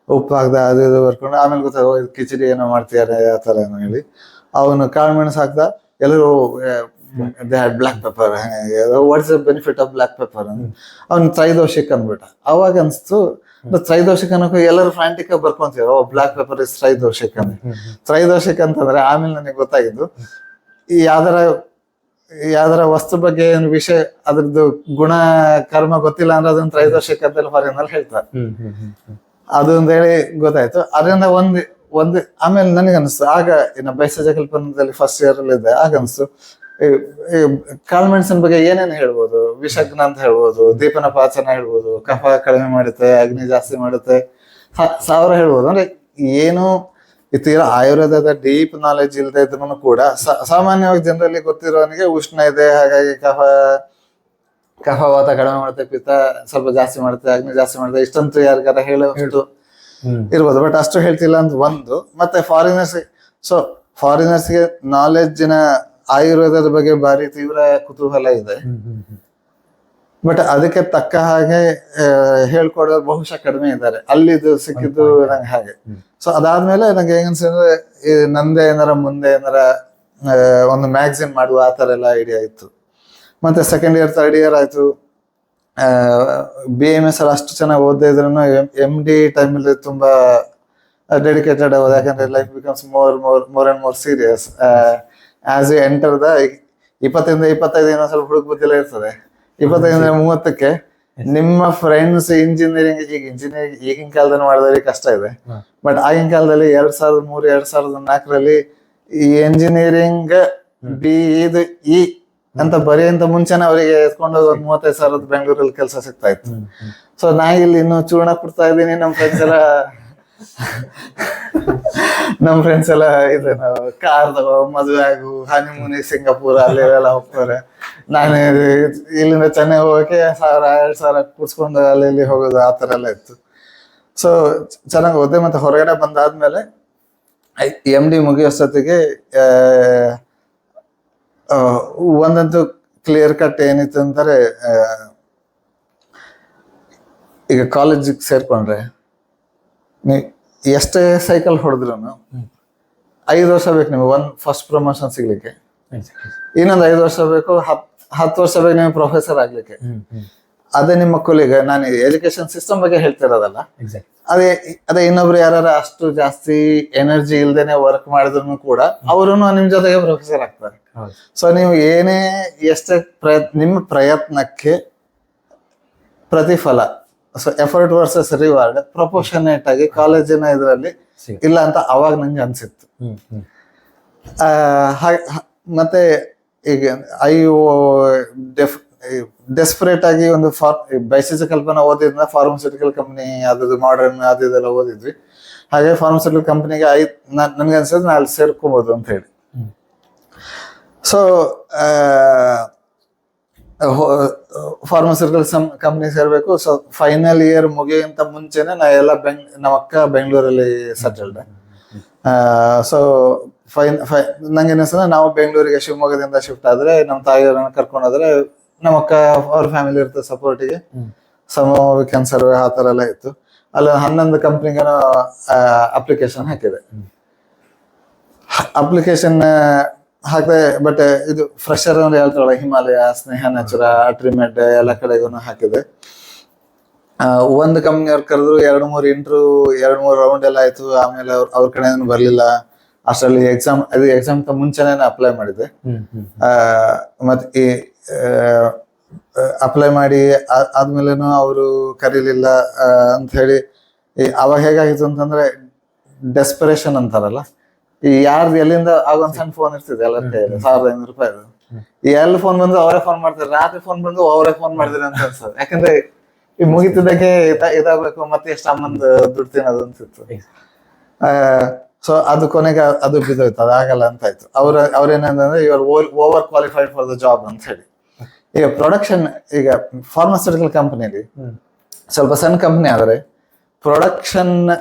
ಉಪ್ಪು ಹಾಕ್ದ, ಅದು ಇದು ಬರ್ಕೊಂಡು. ಆಮೇಲೆ ಗೊತ್ತಾಗ ಕಿಚಡಿ ಏನೋ ಮಾಡ್ತಿದ್ದಾರೆ ಆ ತರ ಏನೋ ಹೇಳಿ. ಅವನು ಕಾಳು ಮೆಣಸು ಹಾಕ್ದ. ಎಲ್ಲರೂ black pepper, what's the benefit of black pepper ಅಂತ ಅವ್ನು ತ್ರೈದೋಷಿಕ್ ಅಂದ್ಬಿಟ್ಟ. ಅವಾಗ ಅನ್ಸ್ತು ತ್ರೈದೋಷಿಕ್ ಅನ್ನೋಕೆ ಎಲ್ಲರೂ ಫ್ರಾಂಟಿಕ್ ಆಗಿ ಬರ್ಕೊಂತೀರ, ಬ್ಲಾಕ್ ಪೆಪ್ಪರ್ ಇಸ್ ತ್ರೈದೋಷಿಕ್ ಅಂತ. ತ್ರೈದೋಷಿಕ್ ಅಂತಂದ್ರೆ ಆಮೇಲೆ ನನಗೆ ಗೊತ್ತಾಗಿದ್ದು, ಈ ಯಾವ್ದಾರ ವಸ್ತು ಬಗ್ಗೆ ಏನು ವಿಷಯ ಅದ್ರದ್ದು ಗುಣ ಕರ್ಮ ಗೊತ್ತಿಲ್ಲ ಅಂದ್ರೆ ಅದನ್ನ ತ್ರೈದೋಷಿಕ್ ಅಂತೆಲ್ಲ ಫಾರಿನಲ್ಲಿ ಹೇಳ್ತಾರೆ. ಅದು ಅಂತ ಹೇಳಿ ಗೊತ್ತಾಯ್ತು. ಅದರಿಂದ ಒಂದು ಆಮೇಲೆ ನನಗೆ ಅನಿಸ್ತು, ಆಗ ಇನ್ನು ಬೈಸಜ ಕಲ್ಪನದಲ್ಲಿ ಫಸ್ಟ್ ಇಯರ್ ಅಲ್ಲಿ ಇದ್ದೆ. ಆಗ ಅನಿಸ್ತು ಕಾಳುಮೆಣಸಿನ ಬಗ್ಗೆ ಏನೇನು ಹೇಳ್ಬೋದು, ವಿಷಗ್ನ ಅಂತ ಹೇಳ್ಬೋದು, ದೀಪನ ಪಾಚನ ಹೇಳ್ಬೋದು, ಕಫ ಕಡಿಮೆ ಮಾಡುತ್ತೆ, ಅಗ್ನಿ ಜಾಸ್ತಿ ಮಾಡುತ್ತೆ, ಸಾವಿರ ಹೇಳ್ಬೋದು. ಅಂದ್ರೆ ಏನು ತೀರಾ ಆಯುರ್ವೇದದ ಡೀಪ್ ನಾಲೆಜ್ ಇಲ್ಲದೆ ಇದ್ರೂ ಕೂಡ ಸಾಮಾನ್ಯವಾಗಿ ಜನರಲ್ಲಿ ಗೊತ್ತಿರೋನಿಗೆ ಉಷ್ಣ ಇದೆ, ಹಾಗಾಗಿ ಕಫವಾತ ಕಡಿಮೆ ಮಾಡುತ್ತೆ, ಪಿತ್ತ ಸ್ವಲ್ಪ ಜಾಸ್ತಿ ಮಾಡುತ್ತೆ, ಅಗ್ನಿ ಜಾಸ್ತಿ ಮಾಡುತ್ತೆ, ಇಷ್ಟಂತೂ ಯಾರಿಗಾರ ಹೇಳೋಷ್ಟು ಇರ್ಬೋದು. ಬಟ್ ಅಷ್ಟು ಹೇಳ್ತಿಲ್ಲ ಅಂತ ಒಂದು. ಮತ್ತೆ ಫಾರಿನರ್ಸ್ಗೆ ನಾಲೆಡ್ಜಿನ ಆಯುರ್ವೇದದ ಬಗ್ಗೆ ಭಾರಿ ತೀವ್ರ ಕುತೂಹಲ ಇದೆ. ಬಟ್ ಅದಕ್ಕೆ ತಕ್ಕ ಹಾಗೆ ಹೇಳ್ಕೊಡೋರು ಬಹುಶಃ ಕಡಿಮೆ ಇದ್ದಾರೆ. ಅಲ್ಲಿದು ಸಿಕ್ಕಿದ್ದು ನಂಗೆ ಹಾಗೆ. ಸೊ ಅದಾದ್ಮೇಲೆ ನಂಗೆ ಹೆಂಗನ್ಸಿದ್ರೆ ನಂದೇ ಏನಾರ ಮುಂದೆ ಏನಾರ ಒಂದು ಮ್ಯಾಗಝಿನ್ ಮಾಡುವ ಆ ಥರ ಎಲ್ಲ ಐಡಿಯಾ ಇತ್ತು. ಮತ್ತೆ ಸೆಕೆಂಡ್ ಇಯರ್ ಥರ್ಡ್ ಇಯರ್ ಆಯ್ತು. BMS ಅಲ್ಲಿ ಅಷ್ಟು ಚೆನ್ನಾಗಿ ಓದದೇ ಇದ್ರೂ MD ಟೈಮಲ್ಲಿ ತುಂಬಾ ಡೆಡಿಕೇಟೆಡ್ ಆಗೋದು. ಯಾಕಂದ್ರೆ life becomes more and more serious as you enter the 20-25 ಏನೋ ಸ್ವಲ್ಪ ಹುಡುಗ ಬುದ್ಧಿಲ್ಲ ಇರ್ತದೆ. 25-30ಕ್ಕೆ ನಿಮ್ಮ ಫ್ರೆಂಡ್ಸ್ ಇಂಜಿನಿಯರಿಂಗ್, ಈಗಿನ ಕಾಲದಲ್ಲಿ ಮಾಡೋದ್ರಿಗೆ ಕಷ್ಟ ಇದೆ. ಬಟ್ ಆಗಿನ ಕಾಲದಲ್ಲಿ 2003-2004ರಲ್ಲಿ ಈ ಎಂಜಿನಿಯರಿಂಗ್ BE ಅಂತ ಬರೆಯಂತ ಮುಂಚೆನೆ ಅವರಿಗೆ ಎತ್ಕೊಂಡು 35,000 ಬೆಂಗಳೂರಲ್ಲಿ ಕೆಲಸ ಸಿಗ್ತಾ ಇತ್ತು. ಸೊ ನಾ ಇಲ್ಲಿ ಇನ್ನು ಚೂರ್ಣ ಕೊಡ್ತಾ ಇದ್ದೀನಿ. ನಮ್ ಫ್ರೆಂಡ್ಸ್ ಎಲ್ಲ ಇದೆ, ಕಾರ್ ತಗೋ, ಮದುವೆ ಆಗು, ಹನಿಮೂನಿ ಸಿಂಗಾಪುರ್ ಅಲ್ಲೆಲ್ಲ ಹೋಗ್ತಾರೆ. ನಾನು ಇಲ್ಲಿಂದ ಚೆನ್ನೈ ಹೋಗಕ್ಕೆ 1,000-2,000 ಕುಡ್ಸ್ಕೊಂಡು ಅಲ್ಲಿ ಹೋಗೋದು, ಆ ಥರ ಎಲ್ಲ ಇತ್ತು. ಸೊ ಚೆನ್ನಾಗಿ ಓದಿದೆ. ಮತ್ತೆ ಹೊರಗಡೆ ಬಂದಾದ್ಮೇಲೆ MD ಮುಗಿಯೋಷ್ಟೊತ್ತಿಗೆ ಒಂದಂತೂ ಕ್ಲಿಯರ್ ಕಟ್ ಏನಿತ್ತು ಅಂತಾರೆ, ಈಗ ಕಾಲೇಜಿಗೆ ಸೇರ್ಕೊಂಡ್ರೆ ನೀ ಎಷ್ಟೇ ಸೈಕಲ್ ಹೊಡೆದ್ರು 5 ವರ್ಷ ಬೇಕು ನಿಮ್ಗೆ ಫಸ್ಟ್ ಪ್ರಮೋಷನ್ ಸಿಗ್ಲಿಕ್ಕೆ. ಇನ್ನೊಂದು 5 ವರ್ಷ ಬೇಕು, 10 ವರ್ಷ ಬೇಕು ನಿಮ್ಗೆ ಪ್ರೊಫೆಸರ್ ಆಗ್ಲಿಕ್ಕೆ. ಅದೇ ನಿಮ್ಮ ಮಕ್ಕಳಿಗೆ ನಾನು ಎಜುಕೇಶನ್ ಸಿಸ್ಟಮ್ ಬಗ್ಗೆ ಹೇಳ್ತಿರೋದಲ್ಲ, ಅದೇ ಇನ್ನೊಬ್ರು ಯಾರು ಅಷ್ಟು ಜಾಸ್ತಿ ಎನರ್ಜಿ ಇಲ್ದೇನೆ ವರ್ಕ್ ಮಾಡಿದ್ರು ಕೂಡ ಅವರು ನಿಮ್ ಜೊತೆಗೆ ಪ್ರೊಫೆಸರ್ ಆಗ್ತಾರೆ. ಸೊ ನೀವು ಏನೇ ಎಷ್ಟೇ ನಿಮ್ಮ ಪ್ರಯತ್ನಕ್ಕೆ ಪ್ರತಿಫಲ, so effort versus reward proportionate ಆಗಿ ಕಾಲೇಜಿನ ಇದರಲ್ಲಿ ಇಲ್ಲ ಅಂತ ಅವಾಗ ನಂಗೆ ಅನ್ಸಿತ್ತು. ಮತ್ತೆ ಈಗ ಡೆಸ್ಪರೇಟ್ ಆಗಿ ಒಂದು ಬೈಸಜ ಕಲ್ಪನಾ ಓದಿದ್ನ ಫಾರ್ಮಸ್ಯೂಟಿಕಲ್ ಕಂಪ್ನಿ ಅದು ಮಾಡರ್ನ್ ಅದೆಲ್ಲ ಓದಿದ್ವಿ. ಹಾಗೆ ಫಾರ್ಮಸ್ಯೂಟಿಕಲ್ ಕಂಪ್ನಿಗೆ ನನ್ಗೆ ಅನ್ಸಿದ್ರೆ ನಾ ಅಲ್ಲಿ ಸೇರ್ಕೋಬಹುದು ಅಂತ ಹೇಳಿ. ಸೊ ಫಾರ್ಮಸ್ಯೂಟಿಕಲ್ ಕಂಪ್ನಿ ಸೇರ್ಬೇಕು. ಸೊ ಫೈನಲ್ ಇಯರ್ ಮುಗಿಯೋಂತ ಮುಂಚೆನೆ ನಾ ಎಲ್ಲ ನಮ್ಮ ಅಕ್ಕ ಬೆಂಗಳೂರಲ್ಲಿ ಸೆಟಲ್ಡ್. ಸೊ ನಂಗೆ ಅನಿಸ್ತದೆ ನಾವು ಬೆಂಗಳೂರಿಗೆ ಶಿವಮೊಗ್ಗದಿಂದ ಶಿಫ್ಟ್ ಆದ್ರೆ ನಮ್ಮ ತಾಯಿಯವ್ರನ್ನ ಕರ್ಕೊಂಡು ಹೋದ್ರೆ ನಮ್ಮ ಅಕ್ಕ ಅವ್ರ ಫ್ಯಾಮಿಲಿ ಇರ್ತದೆ ಸಪೋರ್ಟಿಗೆ. ಕ್ಯಾನ್ಸರ್ ಆ ಥರ ಎಲ್ಲ ಇತ್ತು. ಅಲ್ಲಿ 11 ಕಂಪ್ನಿಗೇನೋ ಅಪ್ಲಿಕೇಶನ್ ಹಾಕಿದೆ. ಅಪ್ಲಿಕೇಶನ್ ಹಾಕಿದೆ. ಬಟ್ ಇದು ಫ್ರೆಶರ್ ಅಂದ್ರೆ ಹೇಳ್ತಾರಲ್ಲ, ಹಿಮಾಲಯ, ಸ್ನೇಹ ನ್ಯಾಚುರಾ, ಅಟ್ರಿಮೆಡ್ ಎಲ್ಲ ಕಡೆಗೂ ಹಾಕಿದೆ. ಒಂದು ಕಂಪ್ನಿ ಅವ್ರು ಕರೆದ್ರು, 2-3 ಇಂಟರ್ವ್ಯೂ, 2-3 ರೌಂಡ್ ಎಲ್ಲ ಆಯ್ತು. ಆಮೇಲೆ ಅವ್ರ ಕಡೆಯಿಂದ ಬರ್ಲಿಲ್ಲ. ಅಷ್ಟರಲ್ಲಿ ಎಕ್ಸಾಮ್ ಮುಂಚೆನೆ ಅಪ್ಲೈ ಮಾಡಿದೆ. ಮತ್ತೆ ಈ ಅಪ್ಲೈ ಮಾಡಿ ಆದ್ಮೇಲೆನು ಅವರು ಕರೀಲಿಲ್ಲ ಅಂತ ಹೇಳಿ. ಅವಾಗ ಹೇಗಾಗಿತ್ತು ಅಂತಂದ್ರೆ ಡೆಸ್ಪರೇಷನ್ ಅಂತಾರಲ್ಲ, ಈ ಯಾರ್ದು ಎಲ್ಲಿಂದ ಆಗೊಂದ್ ಸಣ್ಣ ಫೋನ್ ಇರ್ತಿದೆ ಎಲ್ಲರ ಕೈಯಲ್ಲಿ, 1,500 ರೂಪಾಯಿ. ಎಲ್ಲಿ ಫೋನ್ ಬಂದ್ರು ಅವರೇ ಫೋನ್ ಮಾಡ್ತಾರೆ, ರಾತ್ರಿ ಫೋನ್ ಬಂದು ಅವರೇ ಫೋನ್ ಮಾಡಿದ್ರೆ ಅಂತ ಅನ್ಸೋದು. ಯಾಕಂದ್ರೆ ಈ ಮುಗಿತಿದ್ದಕ್ಕೆ ಇದಾಗಬೇಕು ಮತ್ತೆ ಎಷ್ಟು ಅಮ್ಮಂದು ದುಡ್ಡು ತಿನ್ನೋದು ಅಂತಿತ್ತು. ಸೊ ಅದು ಕೊನೆಗೆ ಅದು ಬಿದ್ದೋಯ್ತು, ಅದಾಗಲ್ಲ ಅಂತ ಆಯ್ತು. ಅವ್ರೇನಂದ್ರೆ ಇವರು over qualified for the job ಅಂತ ಹೇಳಿ. ಈಗ ಪ್ರೊಡಕ್ಷನ್, ಈಗ ಫಾರ್ಮಾಸ್ಯೂಟಿಕಲ್ ಕಂಪನಿಯಲ್ಲಿ ಸ್ವಲ್ಪ ಸಣ್ಣ ಕಂಪನಿ ಆದ್ರೆ ಪ್ರೊಡಕ್ಷನ್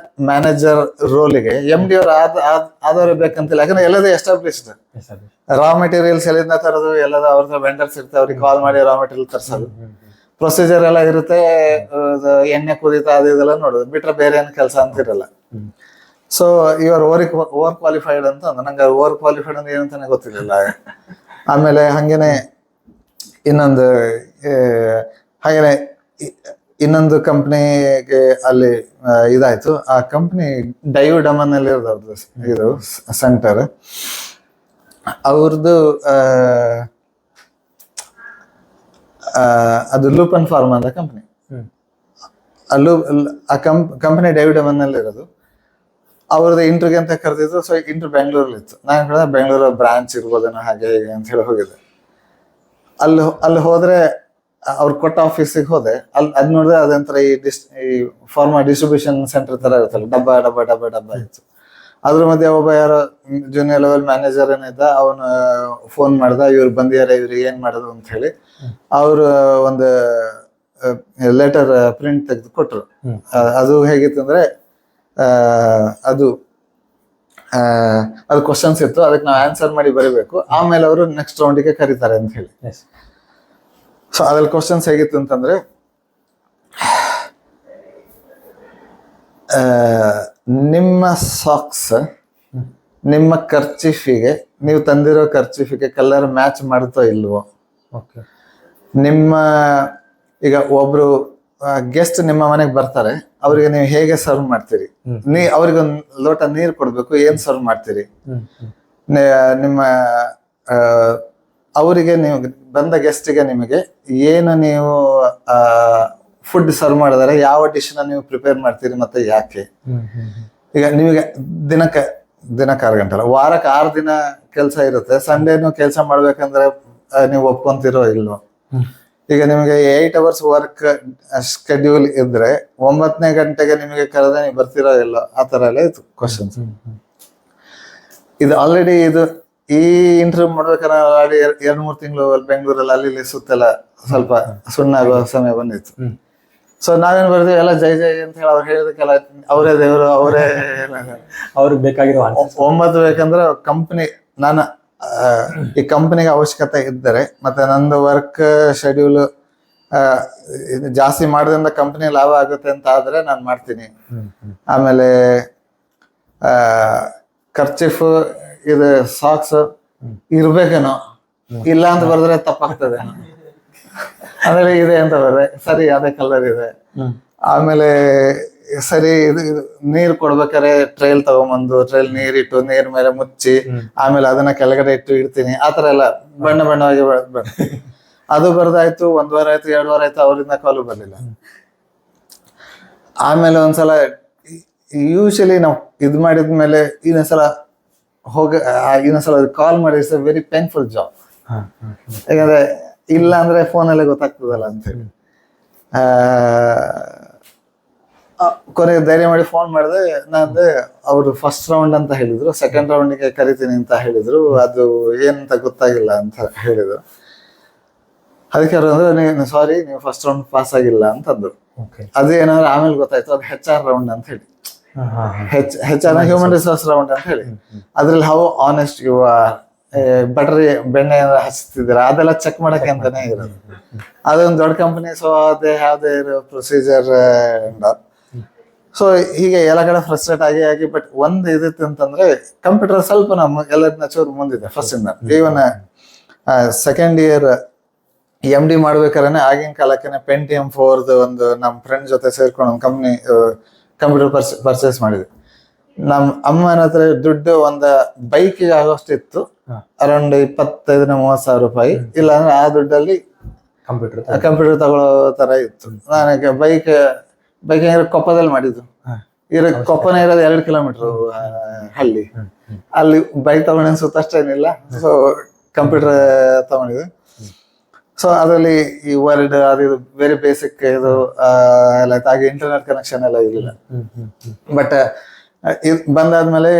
ಮ್ಯಾನೇಜರ್ ರೋಲಿಗೆ MD ಅವರು ಆದವರೇ ಬೇಕಂತಿಲ್ಲ. ಯಾಕಂದ್ರೆ ಎಲ್ಲದೇ ಎಸ್ಟಾಬ್ಲಿಷ್ಡ್. ರಾ ಮೆಟೀರಿಯಲ್ಸ್ ಎಲ್ಲಿಂದ ತರೋದು, ಎಲ್ಲದ ಅವ್ರದ್ದು ವೆಂಡರ್ಸ್ ಇರ್ತಾರೆ, ಅವ್ರಿಗೆ ಕಾಲ್ ಮಾಡಿ ರಾ ಮೆಟೀರಿಯಲ್ ತರಿಸೋದು, ಪ್ರೊಸೀಜರ್ ಎಲ್ಲ ಇರುತ್ತೆ, ಎಣ್ಣೆ ಕುದಿತ ಅದು ಇದೆಲ್ಲ ನೋಡೋದು, ಬಿಟ್ರೆ ಬೇರೆ ಏನು ಕೆಲಸ ಅಂತಿರಲ್ಲ. ಸೊ ಇವರು ಓವರ್ ಕ್ವಾಲಿಫೈಡ್ ಅಂತ ನಂಗೆ ಓವರ್ ಕ್ವಾಲಿಫೈಡ್ ಅಂದ್ರೆ ಏನಂತಾನೆ ಗೊತ್ತಿರಲಿಲ್ಲ. ಆಮೇಲೆ ಹಂಗೇನೆ ಇನ್ನೊಂದು ಕಂಪ್ನಿಗೆ ಅಲ್ಲಿ ಇದಾಯ್ತು. ಆ ಕಂಪ್ನಿ ಡೈಯುಡಮನ್ ಅಲ್ಲಿ ಇರೋದು ಇದು ಸೆಂಟರ್. ಅವ್ರದ್ದು ಅದು ಲೂಪನ್ ಫಾರ್ಮಾ ಅಂತ ಕಂಪ್ನಿ. ಆ ಕಂಪನಿ ಡೈಯುಡಮನ್ ಅಲ್ಲಿ ಇರೋದು. ಅವ್ರದ್ದು ಇಂಟರ್ವ್ಯೂಗೆ ಅಂತ ಕರೆದಿದ್ರು. ಸೊ ಇಂಟರ್ವ್ಯೂ ಬೆಂಗಳೂರಲ್ಲಿ ಇತ್ತು. ನಾನು ಹೇಳಿದೆ ಬೆಂಗಳೂರು ಬ್ರಾಂಚ್ ಇರ್ಬೋದೇನೋ ಹಾಗೆ ಹೀಗೆ ಅಂತ ಹೇಳಿ ಹೋಗಿದ್ದೆ. ಅಲ್ಲಿ ಹೋದ್ರೆ ಅವ್ರು ಕೊಟ್ಟ ಆಫೀಸಿಗೆ ಹೋದೆ. ಅದ್ ನೋಡಿದ್ರೆ ಅದೊಂಥರ ಈ ಫಾರ್ಮಾ ಡಿಸ್ಟ್ರಿಬ್ಯೂಷನ್ ಸೆಂಟರ್ ತರ ಇರುತ್ತಲ್ಲ, ಡಬ್ಬ ಇತ್ತು. ಅದ್ರ ಮಧ್ಯೆ ಒಬ್ಬ ಯಾರೋ ಜೂನಿಯರ್ ಲೆವೆಲ್ ಮ್ಯಾನೇಜರ್ ಏನಿದ್ದ, ಅವನು ಫೋನ್ ಮಾಡ್ದ, ಇವ್ರು ಬಂದಿದ್ದಾರೆ, ಇವ್ರಿಗೆ ಏನ್ ಮಾಡೋದು ಅಂತ ಹೇಳಿ. ಅವರು ಒಂದು ಲೆಟರ್ ಪ್ರಿಂಟ್ ತೆಗೆದು ಕೊಟ್ರು. ಅದು ಹೇಗಿತ್ತು ಅಂದ್ರೆ ಅದು ಕ್ವಶನ್ಸ್ ಇತ್ತು, ಅದಕ್ಕೆ ನಾವು ಆನ್ಸರ್ ಮಾಡಿ ಬರೀಬೇಕು. ಆಮೇಲೆ ಅವರು ನೆಕ್ಸ್ಟ್ ರೌಂಡಿಗೆ ಕರೀತಾರೆ ಅಂತ ಹೇಳಿ. ಸೊ ಅದ್ರಲ್ಲಿ ಕ್ವಶನ್ಸ್ ಹೇಗಿತ್ತು ಅಂತಂದ್ರೆ, ನಿಮ್ಮ ಸಾಕ್ಸ್ ನಿಮ್ಮ ಕರ್ಚೀಫಿಗೆ, ನೀವು ತಂದಿರೋ ಕರ್ಚೀಫಿಗೆ ಕಲರ್ ಮ್ಯಾಚ್ ಮಾಡುತ್ತೋ ಇಲ್ವೋ, ನಿಮ್ಮ ಈಗ ಒಬ್ರು ಗೆಸ್ಟ್ ನಿಮ್ಮ ಮನೆಗೆ ಬರ್ತಾರೆ, ಅವ್ರಿಗೆ ನೀವು ಹೇಗೆ ಸರ್ವ್ ಮಾಡ್ತೀರಿ, ಅವ್ರಿಗೆ ಒಂದು ಲೋಟ ನೀರು ಕೊಡ್ಬೇಕು, ಏನ್ ಸರ್ವ್ ಮಾಡ್ತೀರಿ, ನಿಮ್ಮ ಅವರಿಗೆ ನೀವು ಬಂದ ಗೆಸ್ಟಿಗೆ ನಿಮಗೆ ಏನು ನೀವು ಫುಡ್ ಸರ್ವ್ ಮಾಡಿದರೆ ಯಾವ ಡಿಶ್ನ ನೀವು ಪ್ರಿಪೇರ್ ಮಾಡ್ತೀರಿ ಮತ್ತೆ ಯಾಕೆ. ಈಗ ನಿಮಗೆ ದಿನಕ್ಕೆ 6 ಗಂಟೆ ಅಲ್ಲ, ವಾರಕ್ಕೆ 6 ದಿನ ಕೆಲಸ ಇರುತ್ತೆ. ಸಂಡೇನು ಕೆಲಸ ಮಾಡ್ಬೇಕಂದ್ರೆ ನೀವು ಒಪ್ಕೊಂತಿರೋ ಇಲ್ವೋ. ಈಗ ನಿಮಗೆ 8 hours ವರ್ಕ್ ಶೆಡ್ಯೂಲ್ ಇದ್ರೆ 9ನೇ ಗಂಟೆಗೆ ನಿಮಗೆ ಕರೆದ ನೀವು ಬರ್ತಿರೋ ಇಲ್ಲೋ, ಆ ತರ ಎಲ್ಲ ಇತ್ತು ಕ್ವಶನ್ಸ್. ಇದು ಆಲ್ರೆಡಿ ಈ ಇಂಟರ್ವ್ಯೂ ಮಾಡ್ಬೇಕಾದ್ರೆ ಆಲ್ರೆಡಿ 2-3 ತಿಂಗಳು ಬೆಂಗಳೂರಲ್ಲಿ ಅಲ್ಲಿ ಸುತ್ತೆಲ್ಲ ಸ್ವಲ್ಪ ಸುಣ್ಣ ಆಗೋ ಸಮಯ ಬಂದಿತ್ತು. ಸೊ ನಾವೇನ್ ಬರ್ತೀವಿ ಎಲ್ಲ ಜೈ ಅಂತ ಹೇಳಿ ಅವ್ರು ಹೇಳಿದಕ್ಕೆಲ್ಲ ಅವರೇ ದೇವರು, ಅವರೇ
ಅವ್ರಿಗೆ ಬೇಕಾಗಿರೋ
9 ಬೇಕಂದ್ರೆ ಕಂಪನಿ, ನಾನು ಈ ಕಂಪನಿಗೆ ಅವಶ್ಯಕತೆ ಇದ್ದರೆ ಮತ್ತೆ ನಂದು ವರ್ಕ್ ಶೆಡ್ಯೂಲ್ ಜಾಸ್ತಿ ಮಾಡೋದ್ರಿಂದ ಕಂಪನಿ ಲಾಭ ಆಗುತ್ತೆ ಅಂತ ಆದ್ರೆ ನಾನು ಮಾಡ್ತೀನಿ. ಆಮೇಲೆ ಖರ್ಚಿಫ್ ಇದು ಸಾಕ್ಸ್ ಇರ್ಬೇಕೇನೋ, ಇಲ್ಲ ಅಂತ ಬರೆದ್ರೆ ತಪ್ಪಾಗ್ತದೆ. ಆಮೇಲೆ ಇದೆ ಅಂತ ಬರ್ರೆ, ಸರಿ ಅದೇ ಕಲರ್ ಇದೆ. ಆಮೇಲೆ ಸರಿ ಇದು ನೀರ್ ಕೊಡ್ಬೇಕಾರೆ ಟ್ರೈಲ್ ತಗೊಂಬಂದು ಟ್ರೈಲ್ ನೀರಿಟ್ಟು ನೀರ್ ಮೇಲೆ ಮುಚ್ಚಿ ಆಮೇಲೆ ಅದನ್ನ ಕೆಳಗಡೆ ಇಡ್ತೀನಿ. ಆತರ ಎಲ್ಲ ಬಣ್ಣವಾಗಿ ಅದು ಬರ್ದಾಯ್ತು. 1 ವಾರ ಆಯ್ತು, 2 ವಾರ ಆಯ್ತು, ಅವರಿಂದ ಕಾಲು ಬರ್ಲಿಲ್ಲ. ಆಮೇಲೆ ಒಂದ್ಸಲ ಯೂಶಲಿ ನಾವು ಇದ್ ಮಾಡಿದ್ಮೇಲೆ ಇನ್ನೊಂದ್ಸಲ ಕಾಲ್ ಮಾಡಿ, it's A very painful job. ಯಾಕಂದ್ರೆ ಇಲ್ಲ ಅಂದ್ರೆ ಫೋನಲ್ಲೇ ಗೊತ್ತಾಗ್ತದಲ್ಲ ಅಂತೇಳಿ ಕೊನೆಗೆ ಧೈರ್ಯ ಮಾಡಿ ಫೋನ್ ಮಾಡಿದೆ. ನಾನಂದ್ರೆ ಅವರು ಫಸ್ಟ್ ರೌಂಡ್ ಅಂತ ಹೇಳಿದ್ರು, ಸೆಕೆಂಡ್ ರೌಂಡಿಗೆ ಕರಿತೀನಿ ಅಂತ ಹೇಳಿದ್ರು. ಅದು ಏನಂತ ಗೊತ್ತಾಗಿಲ್ಲ ಅಂತ ಹೇಳಿದ್ರು. ಅದಕ್ಕೆ ಅವ್ರು ಅಂದ್ರೆ ಸಾರಿ, ನೀವು ಫಸ್ಟ್ ರೌಂಡ್ ಪಾಸ್ ಆಗಿಲ್ಲ ಅಂತಂದ್ರು. ಅದೇನಾದ್ರು ಆಮೇಲೆ ಗೊತ್ತಾಯ್ತು, ಅದು HR ರೌಂಡ್ ಅಂತ ಹೇಳಿ. HR ಹ್ಯೂಮನ್ ರಿಸೋರ್ಸ್ ರೌಂಡ್ ಅಂತ ಹೇಳಿ. ಅದ್ರಲ್ಲಿ ಹೌ ಆನೆಸ್ಟ್ ಯು ಆರ್, ಬಟರಿ ಬೆಣ್ಣೆ ಹಚ್ತಿದ್ದೀರಾ, ಅದೆಲ್ಲ ಚೆಕ್ ಮಾಡಕ್ಕೆ ಅಂತಾನೆ ಇರೋದು. ಅದೊಂದು ದೊಡ್ಡ company. So they have their procedure. So ಹೀಗೆ ಎಲ್ಲ ಕಡೆ ಫ್ರಸ್ಟ್ರೇಟ್ ಆಗಿ ಬಟ್ ಒಂದು ಇದಿತ್ತು ಅಂತಂದ್ರೆ ಕಂಪ್ಯೂಟರ್ ಸ್ವಲ್ಪ ನಮ್ಮ ಎಲ್ಲದನ್ನ ಚೂರು ಮುಂದಿದೆ ಫಸ್ಟ್ ಇಂದ. ಈವನ್ ಸೆಕೆಂಡ್ ಇಯರ್ MD ಮಾಡ್ಬೇಕಾದ್ರೆ ಆಗಿನ ಕಾಲಕ್ಕೆ Pentium 4 ಒಂದು ನಮ್ಮ ಫ್ರೆಂಡ್ ಜೊತೆ ಸೇರ್ಕೊಂಡು ಒಂದು ಕಂಪ್ಯೂಟರ್ ಪರ್ಚೇಸ್ ಮಾಡಿದ್ವಿ. ನಮ್ಮ ಅಮ್ಮನ ಹತ್ರ ದುಡ್ಡು ಒಂದು ಬೈಕಿಗೆ ಆಗೋಷ್ಟಿತ್ತು, ಅರೌಂಡ್ 25,000-30,000 ರೂಪಾಯಿ. ಇಲ್ಲ ಅಂದ್ರೆ ಆ ದುಡ್ಡಲ್ಲಿ ಕಂಪ್ಯೂಟರ್ ತಗೊಳ್ಳೋ ತರ ಇತ್ತು. ನನಗೆ ಬೈಕ್ ಕೊಪ್ಪದಲ್ಲಿ ಮಾಡಿದ್ದು. ಕೊಪ್ಪನ ಇರೋದು 2 ಕಿಲೋಮೀಟರ್ ಹಳ್ಳಿ. ಅಲ್ಲಿ ಬೈಕ್ ತಗೊಂಡು ಸುತ್ತಷ್ಟೇನಿಲ್ಲ. ಸೊ ಕಂಪ್ಯೂಟರ್ ತಗೊಂಡಿದ್ದೆ. ಸೊ ಅದರಲ್ಲಿ ಈ ವರ್ಡ್ ಅದು ವೆರಿ ಬೇಸಿಕ್ ಇದು ಎಲ್ಲ ಇತ್ತು. ಹಾಗೆ ಇಂಟರ್ನೆಟ್ ಕನೆಕ್ಷನ್ ಎಲ್ಲ ಇರಲಿಲ್ಲ. ಬಟ್ ಇದು ಬಂದಾದ್ಮೇಲೆ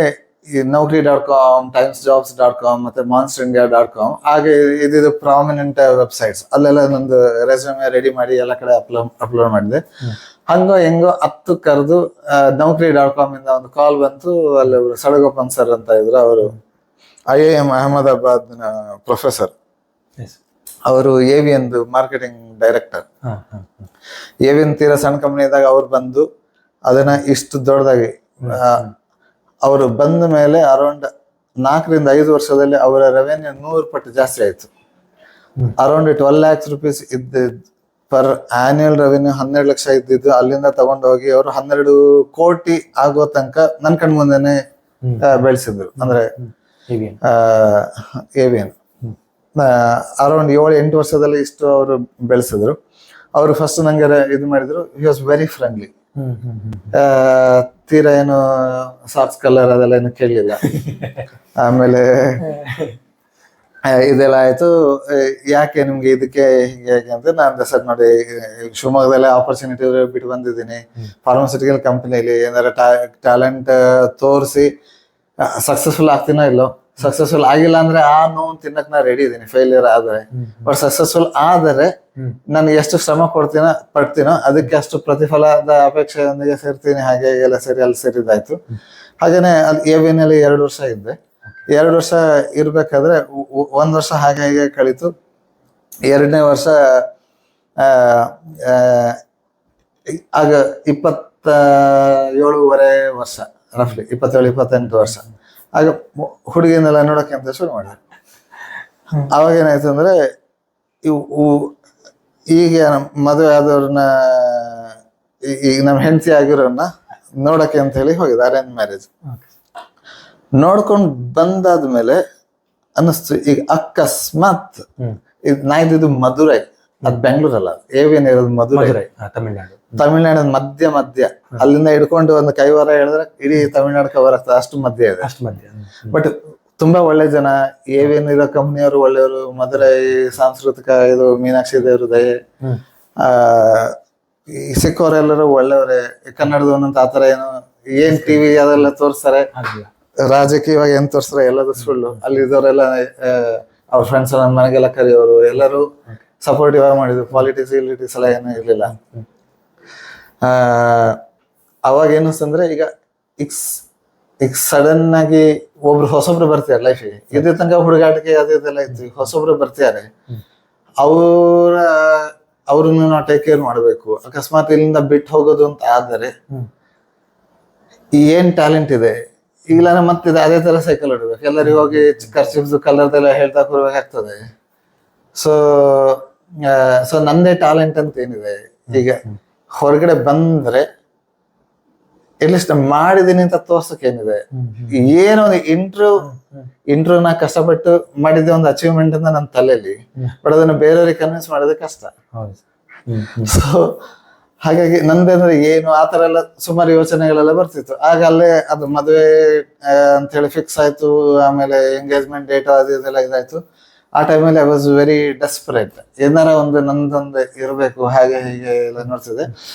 ಈ Naukri.com, TimesJobs.com ಮತ್ತೆ MonsterIndia.com ಹಾಗೆ ಇದು ಪ್ರಾಮಿನೆಂಟ್ ವೆಬ್ಸೈಟ್ಸ್ ಅಲ್ಲೆಲ್ಲ ನಂದು ರೆಸ್ಯೂಮೆ ರೆಡಿ ಮಾಡಿ ಎಲ್ಲ ಕಡೆ ಅಪ್ಲೋಡ್ ಮಾಡಿದೆ. ಹಂಗೋ ಹೆಂಗೋ 10 ಕರೆದು Naukri.com ಇಂದ ಒಂದು ಕಾಲ್ ಬಂತು. ಅಲ್ಲಿ ಒಬ್ರು ಸಡಗೋಪನ್ ಸರ್ ಅಂತ ಇದ್ರು, ಅವರು IIM ಅಹಮದಾಬಾದ್ ಪ್ರೊಫೆಸರ್, ಅವರು AVN ಮಾರ್ಕೆಟಿಂಗ್ ಡೈರೆಕ್ಟರ್. AVN ತೀರಾ ಸಣ್ಣ ಕಂಪನಿ ಇದ್ದಾಗ ಅವ್ರು ಬಂದು ಅದನ್ನ ಇಷ್ಟು ದೊಡ್ಡದಾಗಿ ಅವರು ಬಂದ ಮೇಲೆ ಅರೌಂಡ್ 4 ರಿಂದ 5 ವರ್ಷದಲ್ಲಿ ಅವರ ರೆವೆನ್ಯೂ 100 ಪಟ್ಟು ಜಾಸ್ತಿ ಆಯ್ತು. Around 12 lakhs rupees per annual revenue 12 lakh ಇದ್ದಿದ್ದು ಅಲ್ಲಿಂದ ತಗೊಂಡು ಹೋಗಿ ಅವರು 12 ಕೋಟಿ ಆಗೋ ತನಕ ನನ್ ಕಣ್ ಮುಂದೆನೆ ಬೆಳೆಸಿದ್ರು. ಅಂದ್ರೆ AVN ಅರೌಂಡ್ 7-8 ವರ್ಷದಲ್ಲಿ ಇಷ್ಟು ಅವರು ಬೆಳೆಸಿದ್ರು. ಅವರು ಫಸ್ಟ್ ನಂಗೆ ಇದು ಮಾಡಿದ್ರು. He was very friendly. ತೀರಾ ಏನು ಸಾಫ್ಟ್ ಕಲರ್ ಅದೆಲ್ಲ ಏನು ಕೇಳಲಿಲ್ಲ. ಆಮೇಲೆ ಇದೆಲ್ಲ ಆಯ್ತು. ಯಾಕೆ ನಿಮ್ಗೆ ಇದಕ್ಕೆ ಹೀಗೆ ಅಂತ ನಾನು ಸರ್ ನೋಡಿ, ಶಿವಮೊಗ್ಗದಲ್ಲೇ ಆಪರ್ಚುನಿಟಿ ಬಿಟ್ಟು ಬಂದಿದ್ದೀನಿ. ಫಾರ್ಮಾಸ್ಯೂಟಿಕಲ್ ಕಂಪನಿಲಿ ಏನಾರ ಟ್ಯಾಲೆಂಟ್ ತೋರಿಸಿ ಸಕ್ಸಸ್ಫುಲ್ ಆಗ್ತೀನೋ ಇಲ್ಲೋ, ಸಕ್ಸಸ್ಫುಲ್ ಆಗಿಲ್ಲ ಅಂದ್ರೆ ಆ ನೋವು ತಿನ್ನಕ್ ನಾ ರೆಡಿ ಇದೀನಿ, ಫೇಲ್ಯೂರ್ ಆದ್ರೆ. ಬಟ್ ಸಕ್ಸಸ್ಫುಲ್ ಆದರೆ ನಾನು ಎಷ್ಟು ಶ್ರಮ ಪಡ್ತೀನೋ ಅದಕ್ಕೆ ಅಷ್ಟು ಪ್ರತಿಫಲದ ಅಪೇಕ್ಷೆಯೊಂದಿಗೆ ಸೇರ್ತೀನಿ. ಹಾಗೆ ಎಲ್ಲ ಸರಿ ಅಲ್ಲಿ ಸೇರಿದಾಯ್ತು. ಹಾಗೇನೆ ಅಲ್ಲಿ AVN ಅಲ್ಲಿ 2 ವರ್ಷ ಇದ್ದೆ. 2 ವರ್ಷ ಇರ್ಬೇಕಾದ್ರೆ 1 ವರ್ಷ ಹಾಗೆ ಹೀಗೆ ಕಳೀತು. 2ನೇ ವರ್ಷ ಆಗ 27.5 ವರ್ಷ, ರಫ್ಲಿ 27-28 ವರ್ಷ. ಆಗ ಹುಡುಗಿನೆಲ್ಲ ನೋಡಕ್ಕೆ ಅಂತ ಶುರು ಮಾಡಿದೆ. ಅವಾಗ ಏನಾಯ್ತು ಅಂದ್ರೆ, ಈಗ ಮದುವೆ ಆದವ್ರನ್ನ, ಈಗ ನಮ್ಮ ಹೆಂಡತಿ ಆಗಿರೋನ್ನ ನೋಡಕ್ಕೆ ಅಂತ ಹೇಳಿ ಹೋಗಿದ್ದು, ಅರೇಂಜ್ ಮ್ಯಾರೇಜ್. ನೋಡ್ಕೊಂಡ್ ಬಂದಾದ್ಮೇಲೆ ಅನ್ನಿಸ್ತು, ಈಗ ಅಕಸ್ಮಾತ್ ನಾ ಇದ್ದಿದ್ದು ಮಧುರೈ, ಅದ್ ಬೆಂಗಳೂರಲ್ಲ, AVN ಇರೋದು ಮಧುರೈ, ತಮಿಳ್ನಾಡು ಮಧ್ಯ ಅಲ್ಲಿಂದ ಹಿಡ್ಕೊಂಡು ಒಂದು ಕೈವಾರ ಹೇಳಿದ್ರೆ ಇಡೀ ತಮಿಳ್ನಾಡು ಕವರ್ ಆಗ್ತದೆ, ಅಷ್ಟು ಮಧ್ಯ ಇದೆ. ಬಟ್ ತುಂಬಾ ಒಳ್ಳೆ ಜನ, AVN ಇರೋ ಕಂಪ್ನಿಯವರು ಒಳ್ಳೆಯವರು. ಮಧುರೈ ಸಾಂಸ್ಕೃತಿಕ ಇದು ಮೀನಾಕ್ಷಿ ದೇವ್ರ ದಯೆ, ಸಿಕ್ಕವರೆಲ್ಲರೂ ಒಳ್ಳೆಯವರೇ. ಕನ್ನಡದವನಂತ ಆತರ ಏನ್ ಟಿವಿ ಅದೆಲ್ಲ ತೋರಿಸ್ತಾರೆ, ರಾಜಕೀಯವಾಗಿ ಏನ್ ತೋರಿಸ್ತಾರೆ ಎಲ್ಲದೂ ಸುಳ್ಳು. ಅಲ್ಲಿ ಇದ್ದವರೆಲ್ಲ ಅವ್ರ ಫ್ರೆಂಡ್ಸ್ ನನ್ನ ಮನೆಗೆಲ್ಲ ಕರೆಯೋರು, ಎಲ್ಲರೂ ಸಪೋರ್ಟಿವ್ ಆಗಿ ಮಾಡಿದ್ರು. ಪಾಲಿಟಿಕ್ಸ್ ಎಲ್ಲ ಏನೂ ಇರ್ಲಿಲ್ಲ. ಅವಾಗ ಏನಿಸ್ತಂದ್ರೆ, ಈಗ ಸಡನ್ ಆಗಿ ಹೊಸೊಬ್ರು ಬರ್ತಾರೆ ಲೈಫಿಗೆ. ಇದ್ರ ತನಕ ಹುಡುಗಾಟಿಕೆ ಅದೆಲ್ಲ ಇತ್ತು, ಹೊಸೊಬ್ರು ಬರ್ತಾರೆ. ಅವ್ರನ್ನ ನಾವು ಟೇಕ್ ಕೇರ್ ಮಾಡ್ಬೇಕು. ಅಕಸ್ಮಾತ್ ಇಲ್ಲಿಂದ ಬಿಟ್ಟು ಹೋಗೋದು ಅಂತ ಆದರೆ ಏನ್ ಟ್ಯಾಲೆಂಟ್ ಇದೆ, ಈಗಲಾನ ಮತ್ತಿದೆ ಅದೇ ತರ ಸೈಕಲ್ ಹೊಡ್ಬೇಕು. ಎಲ್ಲರಿಗೂ ಹೋಗಿ ಖರ್ಚಿಪ್ಸ್ ಕಲರ್ದೆಲ್ಲ ಹೇಳ್ತಾ ಕೊಡ್ಬೇಕಾಗ್ತದೆ. ಸೊ ನಂದೇ ಟ್ಯಾಲೆಂಟ್ ಅಂತ ಏನಿದೆ, ಈಗ ಹೊರಗಡೆ ಬಂದ್ರೆ ಎಟ್ಲೀಸ್ಟ್ ಮಾಡಿದೀನಿ ಅಂತ ತೋರ್ಸಕ್ ಏನಿದೆ. ಏನೋ ಒಂದು ಇಂಟ್ರ್ಯೂ ನಾ ಕಷ್ಟಪಟ್ಟು ಮಾಡಿದ್ದೆ ಒಂದು ಅಚೀವ್ಮೆಂಟ್ ಅಂತ ನನ್ನ ತಲೆಯಲ್ಲಿ. ಬಟ್ ಅದನ್ನು ಬೇರೆಯವ್ರಿಗೆ ಕನ್ವಿನ್ಸ್ ಮಾಡೋದೇ ಕಷ್ಟ. ಸೊ ಹಾಗಾಗಿ ನಂದೇಂದ್ರೆ ಏನು ಆತರ ಎಲ್ಲ ಸುಮಾರು ಯೋಚನೆಗಳೆಲ್ಲ ಬರ್ತಿತ್ತು. ಆಗ ಅಲ್ಲೇ ಅದು ಮದುವೆ ಅಂತ ಹೇಳಿ ಫಿಕ್ಸ್ ಆಯ್ತು. ಆಮೇಲೆ ಎಂಗೇಜ್ಮೆಂಟ್ ಡೇಟ್ ಅದು ಇದೆಲ್ಲ ಇದಾಯ್ತು. ಆ ಟೈಮಲ್ಲಿ ಐ ವಾಸ್ ವೆರಿ ಡೆಸ್ಪರೇಟ್. ಏನಾರ ಒಂದು ನಂದೊಂದು ಇರಬೇಕು, ಹಾಗೆ ಹೀಗೆ ಎಲ್ಲ ನೋಡ್ತಿದ್ದೆ.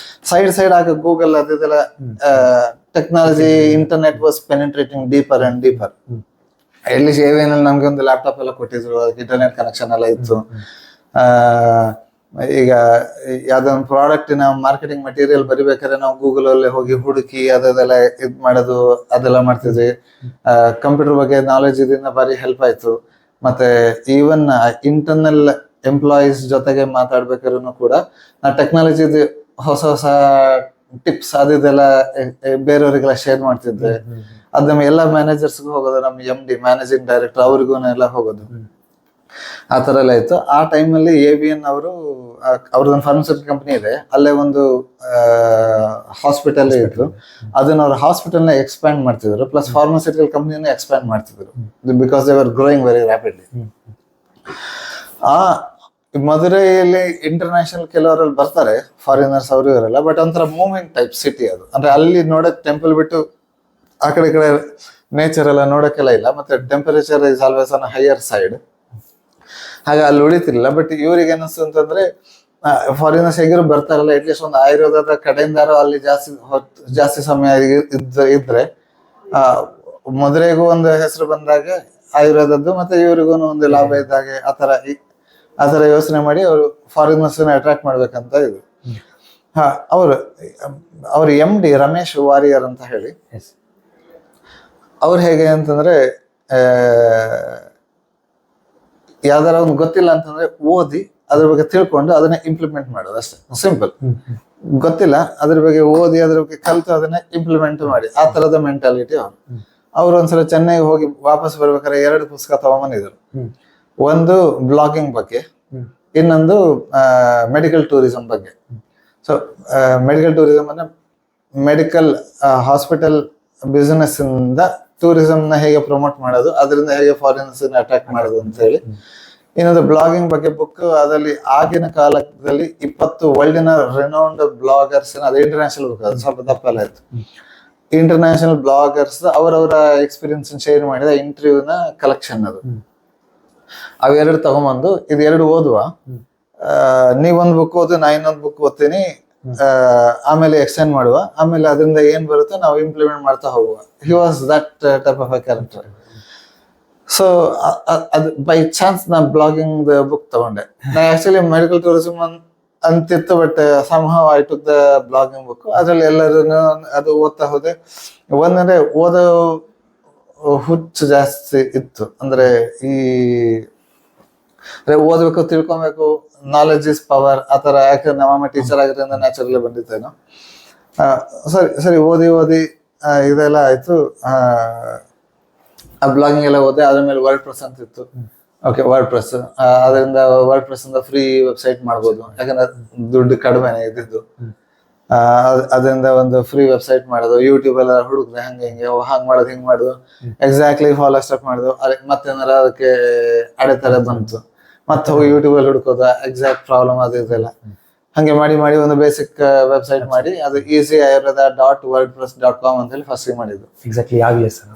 ಸೈಡ್ ಆಗ ಗೂಗಲ್ ಅದೆಲ್ಲ technology, internet was penetrating deeper and deeper. ಎಲ್ಲಿ AVN ಅಲ್ಲಿ ನಮ್ಗೆ ಒಂದು ಲ್ಯಾಪ್ಟಾಪ್ ಎಲ್ಲ ಕೊಟ್ಟಿದ್ರು, ಇಂಟರ್ನೆಟ್ ಕನೆಕ್ಷನ್ ಎಲ್ಲ ಇತ್ತು. ಈಗ ಯಾವ್ದೊಂದು ಪ್ರಾಡಕ್ಟಿನ ಮಾರ್ಕೆಟಿಂಗ್ ಮೆಟೀರಿಯಲ್ ಬರಿಬೇಕಾದ್ರೆ ನಾವು ಗೂಗಲ್ ಅಲ್ಲಿ ಹೋಗಿ ಹುಡುಕಿ ಅದೆಲ್ಲ ಇದ್ ಮಾಡೋದು, ಅದೆಲ್ಲ ಮಾಡ್ತಿದ್ವಿ. ಕಂಪ್ಯೂಟರ್ ಬಗ್ಗೆ ನಾಲೆಜ್ ಇದರಿಂದ ಭಾರಿ ಹೆಲ್ಪ್ ಆಯ್ತು. ಮತ್ತೆ ಈವನ್ ಇಂಟರ್ನಲ್ ಎಂಪ್ಲಾಯೀಸ್ ಜೊತೆಗೆ ಮಾತಾಡ್ಬೇಕಾದ್ರೂ ಕೂಡ ನಾ ಟೆಕ್ನಾಲಜಿ ಹೊಸ ಟಿಪ್ಸ್ ಅದೆಲ್ಲ ಬೇರೆಯವರಿಗೆಲ್ಲ ಶೇರ್ ಮಾಡ್ತಿದ್ದೆ. ಅದ್ ನಮ್ಮ ಎಲ್ಲ ಮ್ಯಾನೇಜರ್ಸ್ಗೂ ಹೋಗೋದು, ನಮ್ಮ MD ಮ್ಯಾನೇಜಿಂಗ್ ಡೈರೆಕ್ಟರ್ ಅವ್ರಿಗೂ ಎಲ್ಲ ಹೋಗೋದು. ಆ ತರ ಎಲ್ಲ ಇತ್ತು. ಆ ಟೈಮಲ್ಲಿ AVN ಅವ್ರದ್ದೊಂದು ಫಾರ್ಮಸ್ಯೂಟಿಕಲ್ ಕಂಪನಿ ಇದೆ, ಅಲ್ಲೇ ಒಂದು ಹಾಸ್ಪಿಟಲ್ ಇತ್ತು. ಅದನ್ನ ಅವ್ರ ಹಾಸ್ಪಿಟಲ್ನ ಎಕ್ಸ್ಪ್ಯಾಂಡ್ ಮಾಡ್ತಿದ್ರು, ಪ್ಲಸ್ ಫಾರ್ಮಸ್ಯೂಟಿಕಲ್ ಕಂಪನಿನ ಎಕ್ಸ್ಪ್ಯಾಂಡ್ ಮಾಡ್ತಿದ್ರು, because they were growing very rapidly. ಆ ಮಧುರೈಯಲ್ಲಿ ಇಂಟರ್ನ್ಯಾಷನಲ್ ಕೆಲವರಲ್ಲಿ ಬರ್ತಾರೆ ಫಾರಿನರ್ಸ್, ಅವರು ಇವರೆಲ್ಲ. ಬಟ್ ಒಂಥರ ಮೂವಿಂಗ್ ಟೈಪ್ ಸಿಟಿ ಅದು. ಅಂದ್ರೆ ಅಲ್ಲಿ ನೋಡಕ್ ಟೆಂಪಲ್ ಬಿಟ್ಟು ಆ ಕಡೆ ನೇಚರ್ ಎಲ್ಲ ನೋಡಕ್ಕೆಲ್ಲ ಇಲ್ಲ. ಮತ್ತೆ temperature is always on higher side. ಹಾಗೆ ಅಲ್ಲಿ ಉಳಿತಿರ್ಲಿಲ್ಲ. ಬಟ್ ಇವ್ರಿಗೆ ಏನಿಸ್ತು ಅಂತಂದ್ರೆ ಫಾರಿನರ್ಸ್ ಹೇಗಿರೋ ಬರ್ತಾರಲ್ಲ, ಅಟ್ಲೀಸ್ಟ್ ಒಂದು ಆಯುರ್ವೇದದ ಕಡೆಯಿಂದಾರು ಅಲ್ಲಿ ಜಾಸ್ತಿ ಸಮಯ ಇದ್ರೆ ಮದುರೆಗೂ ಒಂದು ಹೆಸರು ಬಂದಾಗ ಆಯುರ್ವೇದದ್ದು, ಮತ್ತೆ ಇವ್ರಿಗೂ ಒಂದು ಲಾಭ ಇದ್ದಾಗೆ ಆತರ ಯೋಚನೆ ಮಾಡಿ ಅವರು ಫಾರಿನರ್ಸ್ ಅಟ್ರಾಕ್ಟ್ ಮಾಡ್ಬೇಕಂತ ಇದು. ಅವ್ರ MD ರಮೇಶ್ ವಾರಿಯರ್ ಅಂತ ಹೇಳಿ, ಅವ್ರು ಹೇಗೆ ಅಂತಂದ್ರೆ ಯಾವ್ದಾರ ಒಂದು ಗೊತ್ತಿಲ್ಲ ಅಂತಂದ್ರೆ ಓದಿ ಅದ್ರ ಬಗ್ಗೆ ತಿಳ್ಕೊಂಡು ಅದನ್ನ ಇಂಪ್ಲಿಮೆಂಟ್ ಮಾಡೋದು ಅಷ್ಟೇ, ಸಿಂಪಲ್. ಗೊತ್ತಿಲ್ಲ ಅದ್ರ ಬಗ್ಗೆ ಓದಿ ಅದ್ರ ಬಗ್ಗೆ ಕಲ್ತು ಅದನ್ನ ಇಂಪ್ಲಿಮೆಂಟ್ ಮಾಡಿ, ಆ ತರದ ಮೆಂಟಾಲಿಟಿ ಅವ್ರು ಒಂದ್ಸಲ ಚೆನ್ನೈಗೆ ಹೋಗಿ ವಾಪಸ್ ಬರ್ಬೇಕಾದ್ರೆ 2 ಪುಸ್ತಕ ತಗೊಂಬಂದಿದ್ರು. ಒಂದು ಬ್ಲಾಗಿಂಗ್ ಬಗ್ಗೆ, ಇನ್ನೊಂದು ಮೆಡಿಕಲ್ ಟೂರಿಸಂ ಬಗ್ಗೆ. ಸೊ ಮೆಡಿಕಲ್ ಟೂರಿಸಂ ಅಂದ್ರೆ ಮೆಡಿಕಲ್ ಹಾಸ್ಪಿಟಲ್ ಬಿಸಿನೆಸ್ ಇಂದ ಟೂರಿಸಂ ನ ಹೇಗೆ ಪ್ರಮೋಟ್ ಮಾಡೋದು, ಅದರಿಂದ ಹೇಗೆ ಫಾರಿನರ್ಸ್ ಅಟ್ರಾಕ್ಟ್ ಮಾಡೋದು ಅಂತ ಹೇಳಿ. ಇನ್ನೊಂದು ಬ್ಲಾಗಿಂಗ್ ಬಗ್ಗೆ ಬುಕ್, ಅದರಲ್ಲಿ ಆಗಿನ ಕಾಲದಲ್ಲಿ 20 ವರ್ಲ್ಡಿನ ರೆನೌಂಡ್ ಬ್ಲಾಗರ್ಸ್, ಅದು ಇಂಟರ್ನ್ಯಾಷನಲ್ ಬುಕ್, ಅದು ಸ್ವಲ್ಪ ದಪ್ಪ ಎಲ್ಲ ಇತ್ತು. ಇಂಟರ್ನ್ಯಾಷನಲ್ ಬ್ಲಾಗರ್ಸ್ ಅವರವರ ಎಕ್ಸ್ಪೀರಿಯನ್ಸ್ ಶೇರ್ ಮಾಡಿದ ಇಂಟರ್ವ್ಯೂನ ಕಲೆಕ್ಷನ್ ಅದು. ಅವೆರಡು ತಗೊಂಬಂದು ಇದು 2 ಓದುವ, ನೀವೊಂದು ಬುಕ್ ಓದು, ನಾ ಇನ್ನೊಂದು ಬುಕ್ ಓದ್ತೀನಿ, ಆಮೇಲೆ ಎಕ್ಸ್ಟೆಂಡ್ ಮಾಡುವ, ಆಮೇಲೆ ಅದರಿಂದ ಏನ್ ಬರುತ್ತೋ ನಾವು ಇಂಪ್ಲಿಮೆಂಟ್ ಮಾಡ್ತಾ ಹೋಗುವ. He was that type of a character. So ಅದು ಬೈ ಚಾನ್ಸ್ ನಾ ಬ್ಲಾಗಿಂಗ್ ಬುಕ್ ತಗೊಂಡೆ. ನಾ ಆಕ್ಚುಲಿ ಮೆಡಿಕಲ್ ಟೂರಿಸಂ ಅಂತಿತ್ತು, but somehow I took the blogging book. ಅದ್ರಲ್ಲಿ ಎಲ್ಲರೂ ಅದು ಓದ್ತಾ ಹೋದೆ. ಒಂದಂದ್ರೆ ಓದೋ ಹುಚ್ಚು ಜಾಸ್ತಿ ಇತ್ತು, ಅಂದ್ರೆ ಓದ್ಬೇಕು, ತಿಳ್ಕೊಬೇಕು, ನಾಲೆಜ್ ಇಸ್ ಪವರ್ ಆ ತರ. ಯಾಕಂದ್ರೆ ನಮ್ಮಮ್ಮ ಟೀಚರ್ ಆಗಿರೋದ್ರಿಂದ ನ್ಯಾಚುರಲಿ ಬಂದಿತ್ತೇನೋ. ಸರಿ ಓದಿ ಇದೆಲ್ಲ ಆಯ್ತು. ಆ ಬ್ಲಾಗಿಂಗ್ ಎಲ್ಲ ಓದೆ. ಅದ್ರ ಮೇಲೆ ವರ್ಡ್ ಪ್ರೆಸ್ ಅಂತ ಇತ್ತು. ಓಕೆ, ವರ್ಡ್ ಪ್ರೆಸ್, ಅದರಿಂದ ವರ್ಡ್ ಪ್ರೆಸ್ ಇಂದ ಫ್ರೀ ವೆಬ್ಸೈಟ್ ಮಾಡ್ಬೋದು, ಯಾಕಂದ್ರೆ ದುಡ್ಡು ಕಡಿಮೆನೆ ಇದ್ದಿದ್ದು. ಅದರಿಂದ ಒಂದು ಫ್ರೀ ವೆಬ್ಸೈಟ್ ಮಾಡೋದು, ಯೂಟ್ಯೂಬ್ ಎಲ್ಲ ಹುಡುಕ್ರೆ ಹಂಗೆ ಹಂಗ್ ಮಾಡೋದು, ಹಿಂಗ್ ಮಾಡೋದು, ಎಕ್ಸಾಕ್ಟ್ಲಿ ಫಾಲೋ ಸ್ಟೆಪ್ ಮಾಡೋದು. ಮತ್ತೇನಾರ ಅದಕ್ಕೆ ಅಡೆತಡೆ ಬಂತು, ಮತ್ತೆ ಹೋಗಿ ಯೂಟ್ಯೂಬ್ ಅಲ್ಲಿ ಹುಡುಕೋದು, ಎಕ್ಸಾಕ್ಟ್ ಪ್ರಾಬ್ಲಮ್ ಅದು ಇದೆಲ್ಲ. ಹಂಗೆ ಮಾಡಿ ಒಂದು ಬೇಸಿಕ್ ವೆಬ್ಸೈಟ್ ಮಾಡಿ, ಅದು easyayurveda.wordpress.com ಅಂತ ಹೇಳಿ ಫಸ್ಟ್ ಮಾಡಿದ್ದು.
ಎಕ್ಸಾಕ್ಟ್ಲಿ ಯಾವ ಇಯರ್ ಸರ್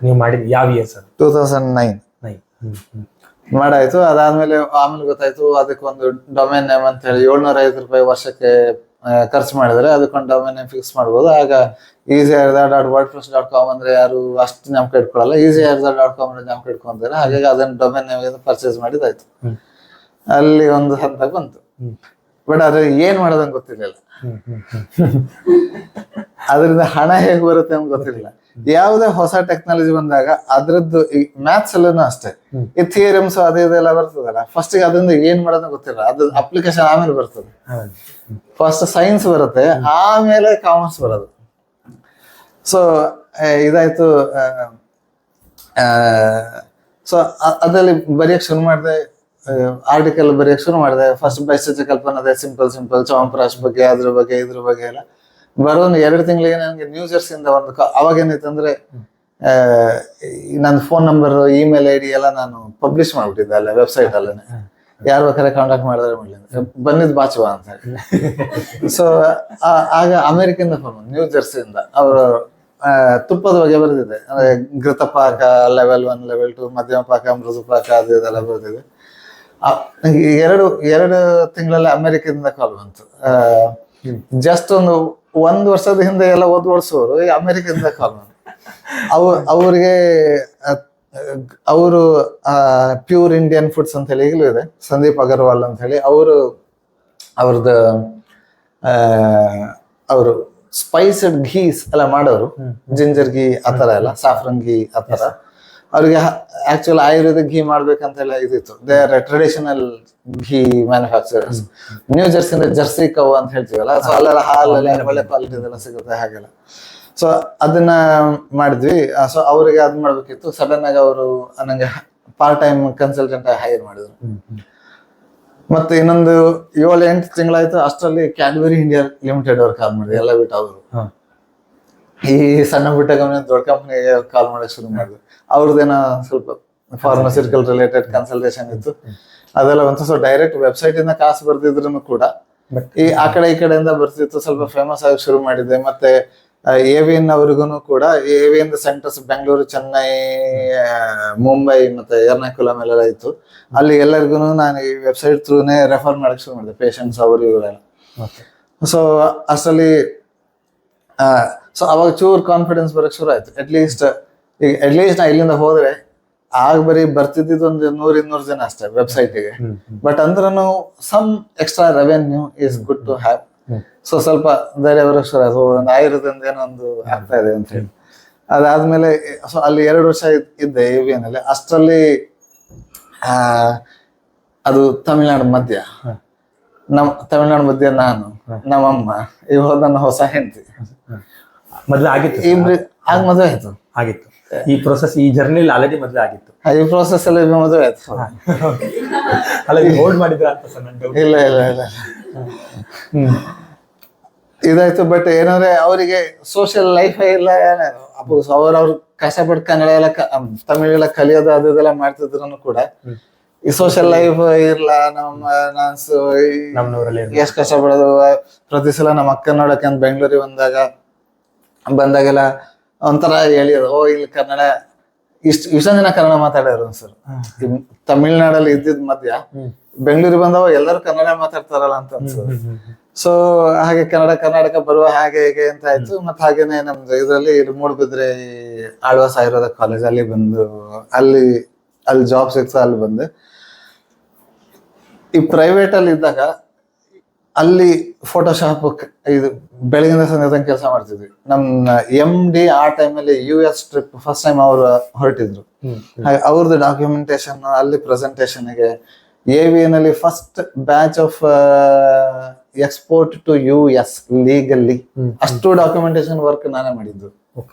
ನೀವು ಮಾಡಿದ್ದು? ಯಾವ ಇಯರ್ ಸರ್?
2009 ಮಾಡಾಯ್ತು. ಅದಾದ್ಮೇಲೆ ಗೊತ್ತಾಯ್ತು ಅದಕ್ಕೆ ಒಂದು ಡೊಮೇನ್ ನೇಮ್ ಅಂತ ಹೇಳಿ ₹750 ವರ್ಷಕ್ಕೆ ಖರ್ಚು ಮಾಡಿದ್ರೆ ಅದಕ್ಕೊಂದು ಡೊಮೇನ್ ನೇಮ್ ಫಿಕ್ಸ್ ಮಾಡ್ಬೋದು. ಆಗ easyayurveda.wordpress.com ಅಂದ್ರೆ ಯಾರು ಅಷ್ಟು ಜ್ಞಾಪಕ ಇಟ್ಕೊಳ್ಳಲ್ಲ, easyayurveda.com ಅಂದ್ರೆ ಜ್ಞಾಪಕ ಇಟ್ಕೊಂತಾರೆ. ಹಾಗಾಗಿ ಅದನ್ನ ಡೊಮೇನ್ ನೇಮ್ ಪರ್ಚೇಸ್ ಮಾಡಿದಾಯ್ತು. ಅಲ್ಲಿ ಒಂದು ಹಂತ ಬಂತು. ಬಟ್ ಅದ್ರ ಏನ್ ಮಾಡೋದಂತ ಗೊತ್ತಿರ್ಲಿಲ್ಲ, ಅದರಿಂದ ಹಣ ಹೇಗ್ ಬರುತ್ತೆ ಅಂತ ಗೊತ್ತಿರಲಿಲ್ಲ. ಯಾವುದೇ ಹೊಸ ಟೆಕ್ನಾಲಜಿ ಬಂದಾಗ ಅದ್ರದ್ದು ಈ ಮ್ಯಾಥ್ಸ್ ಎಲ್ಲೂ ಅಷ್ಟೇ, ಈ ಥಿಯರಮ್ಸ್ ಅದು ಇದೆಲ್ಲ ಬರ್ತದಲ್ಲ, ಫಸ್ಟ್ ಅದರಿಂದ ಏನ್ ಮಾಡೋದು ಗೊತ್ತಿಲ್ಲ, ಅದು ಅಪ್ಲಿಕೇಶನ್ ಆಮೇಲೆ ಬರ್ತದೆ. ಫಸ್ಟ್ ಸೈನ್ಸ್ ಬರುತ್ತೆ, ಆಮೇಲೆ ಕಾಮರ್ಸ್ ಬರೋದು. ಸೊ ಇದಾಯ್ತು. ಸೊ ಅದರಲ್ಲಿ ಬರೆಯಕ್ ಶುರು ಮಾಡಿದೆ, ಆರ್ಟಿಕಲ್ ಬರೆಯಕ್ ಶುರು ಮಾಡಿದೆ. ಫಸ್ಟ್ ಬೈಸೆಚ ಕಲ್ಪನದೆ, ಸಿಂಪಲ್ ಚಾವಂಪ್ರಾಶ್ ಬಗ್ಗೆ, ಇದ್ರ ಬಗ್ಗೆ ಎಲ್ಲ ಬರೋದು 2 ತಿಂಗಳಿಗೆ ನನಗೆ ನ್ಯೂ ಜೆರ್ಸಿಯಿಂದ ಒಂದು ಅವಾಗ ಏನಿತ್ತಂದ್ರೆ ನನ್ನ ಫೋನ್ ನಂಬರ್, ಇಮೇಲ್ ID ಎಲ್ಲ ನಾನು ಪಬ್ಲಿಷ್ ಮಾಡ್ಬಿಟ್ಟಿದ್ದೆ ಅಲ್ಲ ವೆಬ್ಸೈಟ್ ಅಲ್ಲೇ. ಯಾರು ಬೇಕಾದ್ರೆ ಕಾಂಟ್ಯಾಕ್ಟ್ ಮಾಡಿದ್ರೆ ಬಂದಿದ್ದು ಬಾಚುವ ಅಂತ ಹೇಳಿ. ಸೊ ಆಗ ಅಮೆರಿಕದಿಂದ ಫೋನ್, ನ್ಯೂ ಜೆರ್ಸಿಯಿಂದ. ಅವರು ತುಪ್ಪದ ಬಗ್ಗೆ ಬರೆದಿದೆ, ಅಂದ್ರೆ ಘೃತ ಪಾಕ ಲೆವೆಲ್ 1, ಲೆವೆಲ್ 2, ಮಧ್ಯಮ ಪಾಕ, ಮೃದು ಪಾಕ, ಅದು ಇದೆಲ್ಲ ಬರೆದಿದೆ. 2 ತಿಂಗಳಲ್ಲಿ ಅಮೆರಿಕದಿಂದ ಕಾಲ್ ಬಂತು. ಜಸ್ಟ್ ಒಂದು ವರ್ಷದ ಹಿಂದೆ ಎಲ್ಲ ಓದಿಸೋರು ಈ ಅಮೆರಿಕದಿಂದ ಕಾಲ್ ಬಂತು. ಅವ್ರಿಗೆ ಅವರು ಪ್ಯೂರ್ ಇಂಡಿಯನ್ ಫುಡ್ಸ್ ಅಂತ ಹೇಳಿ ಈಗಲೂ ಇದೆ, ಸಂದೀಪ್ ಅಗರ್ವಾಲ್ ಅಂತ ಹೇಳಿ. ಅವರು ಸ್ಪೈಸಡ್ ಘೀಸ್ ಎಲ್ಲ ಮಾಡೋರು, ಜಿಂಜರ್ ಘೀ ಆತರ ಎಲ್ಲ, ಸಾಫ್ರನ್ ಘೀ ಆತರ. ಅವ್ರಿಗೆ ಆಕ್ಚುಲ್ ಆಯುರ್ವೇದಿಕ್ ಘೀ ಮಾಡ್ಬೇಕಂತೆಲ್ಲ ಇದಿತ್ತು. They are traditional ghee manufacturers. ನ್ಯೂ ಜೆರ್ಸಿಯಿಂದ ಜರ್ಸಿ ಕವ್ ಅಂತ ಹೇಳ್ತೀವಲ್ಲ, ಸೊ ಅಲ್ಲೆಲ್ಲ ಹಾಲೆಲ್ಲ ಒಳ್ಳೆ ಕ್ವಾಲಿಟಿ ಎಲ್ಲ ಸಿಗುತ್ತೆ ಹಾಗೆಲ್ಲ. ಸೊ ಅದನ್ನ ಮಾಡಿದ್ವಿ. ಸೊ ಅವ್ರಿಗೆ ಅದ್ ಮಾಡ್ಬೇಕಿತ್ತು. ಸಡನ್ ಆಗಿ ಅವರು ನಂಗೆ ಪಾರ್ಟ್ ಟೈಮ್ ಕನ್ಸಲ್ಟೆಂಟ್ ಹೈರ್ ಮಾಡಿದ್ರು. ಮತ್ತೆ ಇನ್ನೊಂದು 7-8 ತಿಂಗಳಾಯ್ತು. ಅಷ್ಟರಲ್ಲಿ ಕ್ಯಾಡ್ಬರಿ ಇಂಡಿಯಾ ಲಿಮಿಟೆಡ್ ಅವ್ರು ಕಾಲ್ ಮಾಡಿದ್ರು, ಎಲ್ಲ ಬಿಟ್ಟು ಅವರು ಈ ಸಣ್ಣ ಪುಟ್ಟ ಕಂಪನಿ ದೊಡ್ಡ ಕಂಪ್ನಿಗೆ ಕಾಲ್ ಮಾಡಕ್ ಶುರು ಮಾಡಿದ್ರು. ಅವ್ರದ್ದೇನೋ ಸ್ವಲ್ಪ ಫಾರ್ಮಸ್ಯೂಟಿಕಲ್ ರಿಲೇಟೆಡ್ ಕನ್ಸಲ್ಟೇಷನ್ ಇತ್ತು, ಅದೆಲ್ಲ ಬಂತು. ಸೊ ಡೈರೆಕ್ಟ್ ವೆಬ್ಸೈಟ್ ಇಂದ ಕಾಸು ಬರ್ದಿದ್ರು ಕೂಡ ಈ ಕಡೆಯಿಂದ ಬರ್ತಿತ್ತು. ಸ್ವಲ್ಪ ಫೇಮಸ್ ಆಗಿ ಶುರು ಮಾಡಿದ್ದೆ. ಮತ್ತೆ ಏವಿಯನ್ ಅವ್ರಿಗೂ ಕೂಡ ಏವಿಯನ್ ಸೆಂಟರ್ಸ್ ಬೆಂಗಳೂರು, ಚೆನ್ನೈ, ಮುಂಬೈ ಮತ್ತೆ ಎರ್ನಾಕುಲಂ ಎಲ್ಲ ಇತ್ತು. ಅಲ್ಲಿ ಎಲ್ಲರಿಗೂ ನಾನು ಈ ವೆಬ್ಸೈಟ್ ಥ್ರೂನೇ ರೆಫರ್ ಮಾಡಕ್ ಶುರು ಮಾಡಿದೆ, ಪೇಷಂಟ್ಸ್ ಅವರು ಇವರೆಲ್ಲ. ಸೊ ಅಷ್ಟರಲ್ಲಿ ಸೊ ಅವಾಗ ಚೂರ್ ಕಾನ್ಫಿಡೆನ್ಸ್ ಬರಕ್ ಶುರು ಆಯ್ತು. ಅಟ್ಲೀಸ್ಟ್ ನಾ ಇಲ್ಲಿಂದ ಹೋದ್ರೆ ಆಗ ಬರೀ ಬರ್ತಿದ್ದು ಒಂದು 100-200 ಜನ ಅಷ್ಟೇ ವೆಬ್ಸೈಟಿಗೆ. ಬಟ್ ಅಂದ್ರೂ some extra revenue is good to have. So ಸ್ವಲ್ಪ ಧೈರ್ಯ ಬರಕ್ ಶುರು ಆಯ್ತು, ಒಂದು 1000ದಿಂದ ಏನೋ ಒಂದು ಆಗ್ತಾ ಇದೆ ಅಂತ ಹೇಳಿ. ಅದಾದ್ಮೇಲೆ ಸೊ ಅಲ್ಲಿ 2 ವರ್ಷ ಇದ್ದೆ AVN ಅಲ್ಲಿ. ಅಷ್ಟರಲ್ಲಿ ಅದು ತಮಿಳ್ನಾಡು ಮಧ್ಯ, ತಮಿಳ್ನಾಡು ಮಧ್ಯ ನಾನು, ನಮ್ಮಮ್ಮ, ಇವಾಗ ನನ್ನ ಹೊಸ ಹೆಂಡತಿ.
ಮದ್ವೆ ಆಗಿತ್ತು?
ಆಗ ಮದುವೆ ಆಯ್ತು.
ಆಗಿತ್ತು. ಈ ಪ್ರೊಸೆಸ್, ಈ ಜರ್ನಿಲಿ ಆಲ್ರೆಡಿ ಮದ್ವೆ ಆಗಿತ್ತು?
ಈ ಪ್ರೋಸೆಸ್ ಅಲ್ಲಿ ಮದುವೆ ಆಯ್ತು.
ಅಲ್ಲ, ಹೋಲ್ಡ್ ಮಾಡಿದ್ರ ಅಂತ ಸರ್ ನನ್ನ ಡೌಟ್.
ಇಲ್ಲ ಇದಾಯ್ತು. ಬಟ್ ಏನಂದ್ರೆ ಅವರಿಗೆ ಸೋಷಿಯಲ್ ಲೈಫ್ ಇಲ್ಲ, ಅವ್ರವ್ರು ಕಷ್ಟಪಟ್ಟು ಕನ್ನಡ ಎಲ್ಲ ತಮಿಳೆಲ್ಲ ಕಲಿಯೋದು ಅದು ಇದೆಲ್ಲ ಮಾಡ್ತಿದ್ರು ಕೂಡ ಈ ಸೋಷಿಯಲ್ ಲೈಫ್ ಇರ್ಲ. ನಮ್ಮೂರಲ್ಲಿ ಎಷ್ಟ್ ಕಷ್ಟಪಡೋದು. ಪ್ರತಿ ಸಲ ನಮ್ಮ ಅಕ್ಕ ನೋಡಕ್ಕೆ ಅಂತ ಬೆಂಗಳೂರಿಗೆ ಬಂದಾಗೆಲ್ಲ ಒಂಥರ ಹೇಳಿರೋದು, ಇಲ್ಲಿ ಕನ್ನಡ ಇಷ್ಟೊಂದ್ ಜನ ಕನ್ನಡ ಮಾತಾಡೋರು ಸರ್. ತಮಿಳ್ನಾಡಲ್ಲಿ ಇದ್ದಿದ್ ಮಧ್ಯ ಬೆಂಗಳೂರಿಗೆ ಬಂದವ ಎಲ್ಲರೂ ಕನ್ನಡ ಮಾತಾಡ್ತಾರಲ್ಲ ಅಂತ ಅನ್ಸೋದು. ಸೊ ಹಾಗೆ ಕರ್ನಾಟಕ ಬರುವ ಹಾಗೆ ಹೇಗೆ ಅಂತ ಆಯ್ತು. ಮತ್ತೆ ಹಾಗೇನೆ ನಮ್ದು ಇದರಲ್ಲಿ ಮೂಡಬಿದ್ರೆ ಆಳ್ವಾಸ್ ಆಯುರ್ವೇದ ಕಾಲೇಜ್ ಅಲ್ಲಿ ಬಂದು ಅಲ್ಲಿ ಜಾಬ್ ಸಿಕ್ತು. ಅಲ್ಲಿ ಬಂದು ಈ ಪ್ರೈವೇಟ್ ಅಲ್ಲಿ ಇದ್ದಾಗ ಅಲ್ಲಿ ಫೋಟೋಶಾಪ್ ಇದು ಬೆಳಗಿನ ಸಂಜೆ ಕೆಲಸ ಮಾಡ್ತಿದ್ವಿ. ನಮ್ಮ MD ಆ ಟೈಮಲ್ಲಿ US ಟ್ರಿಪ್ ಫಸ್ಟ್ ಟೈಮ್ ಅವರು ಹೊರಟಿದ್ರು. ಹಾಗೆ ಅವ್ರದ್ದು ಡಾಕ್ಯುಮೆಂಟೇಶನ್ ಅಲ್ಲಿ ಪ್ರೆಸೆಂಟೇಶನ್ಗೆ AVN ಅಲ್ಲಿ first batch of export to US legally ಅಷ್ಟು ಡಾಕ್ಯುಮೆಂಟೇಶನ್ ವರ್ಕ್ ನಾನೇ ಮಾಡಿದ್ದು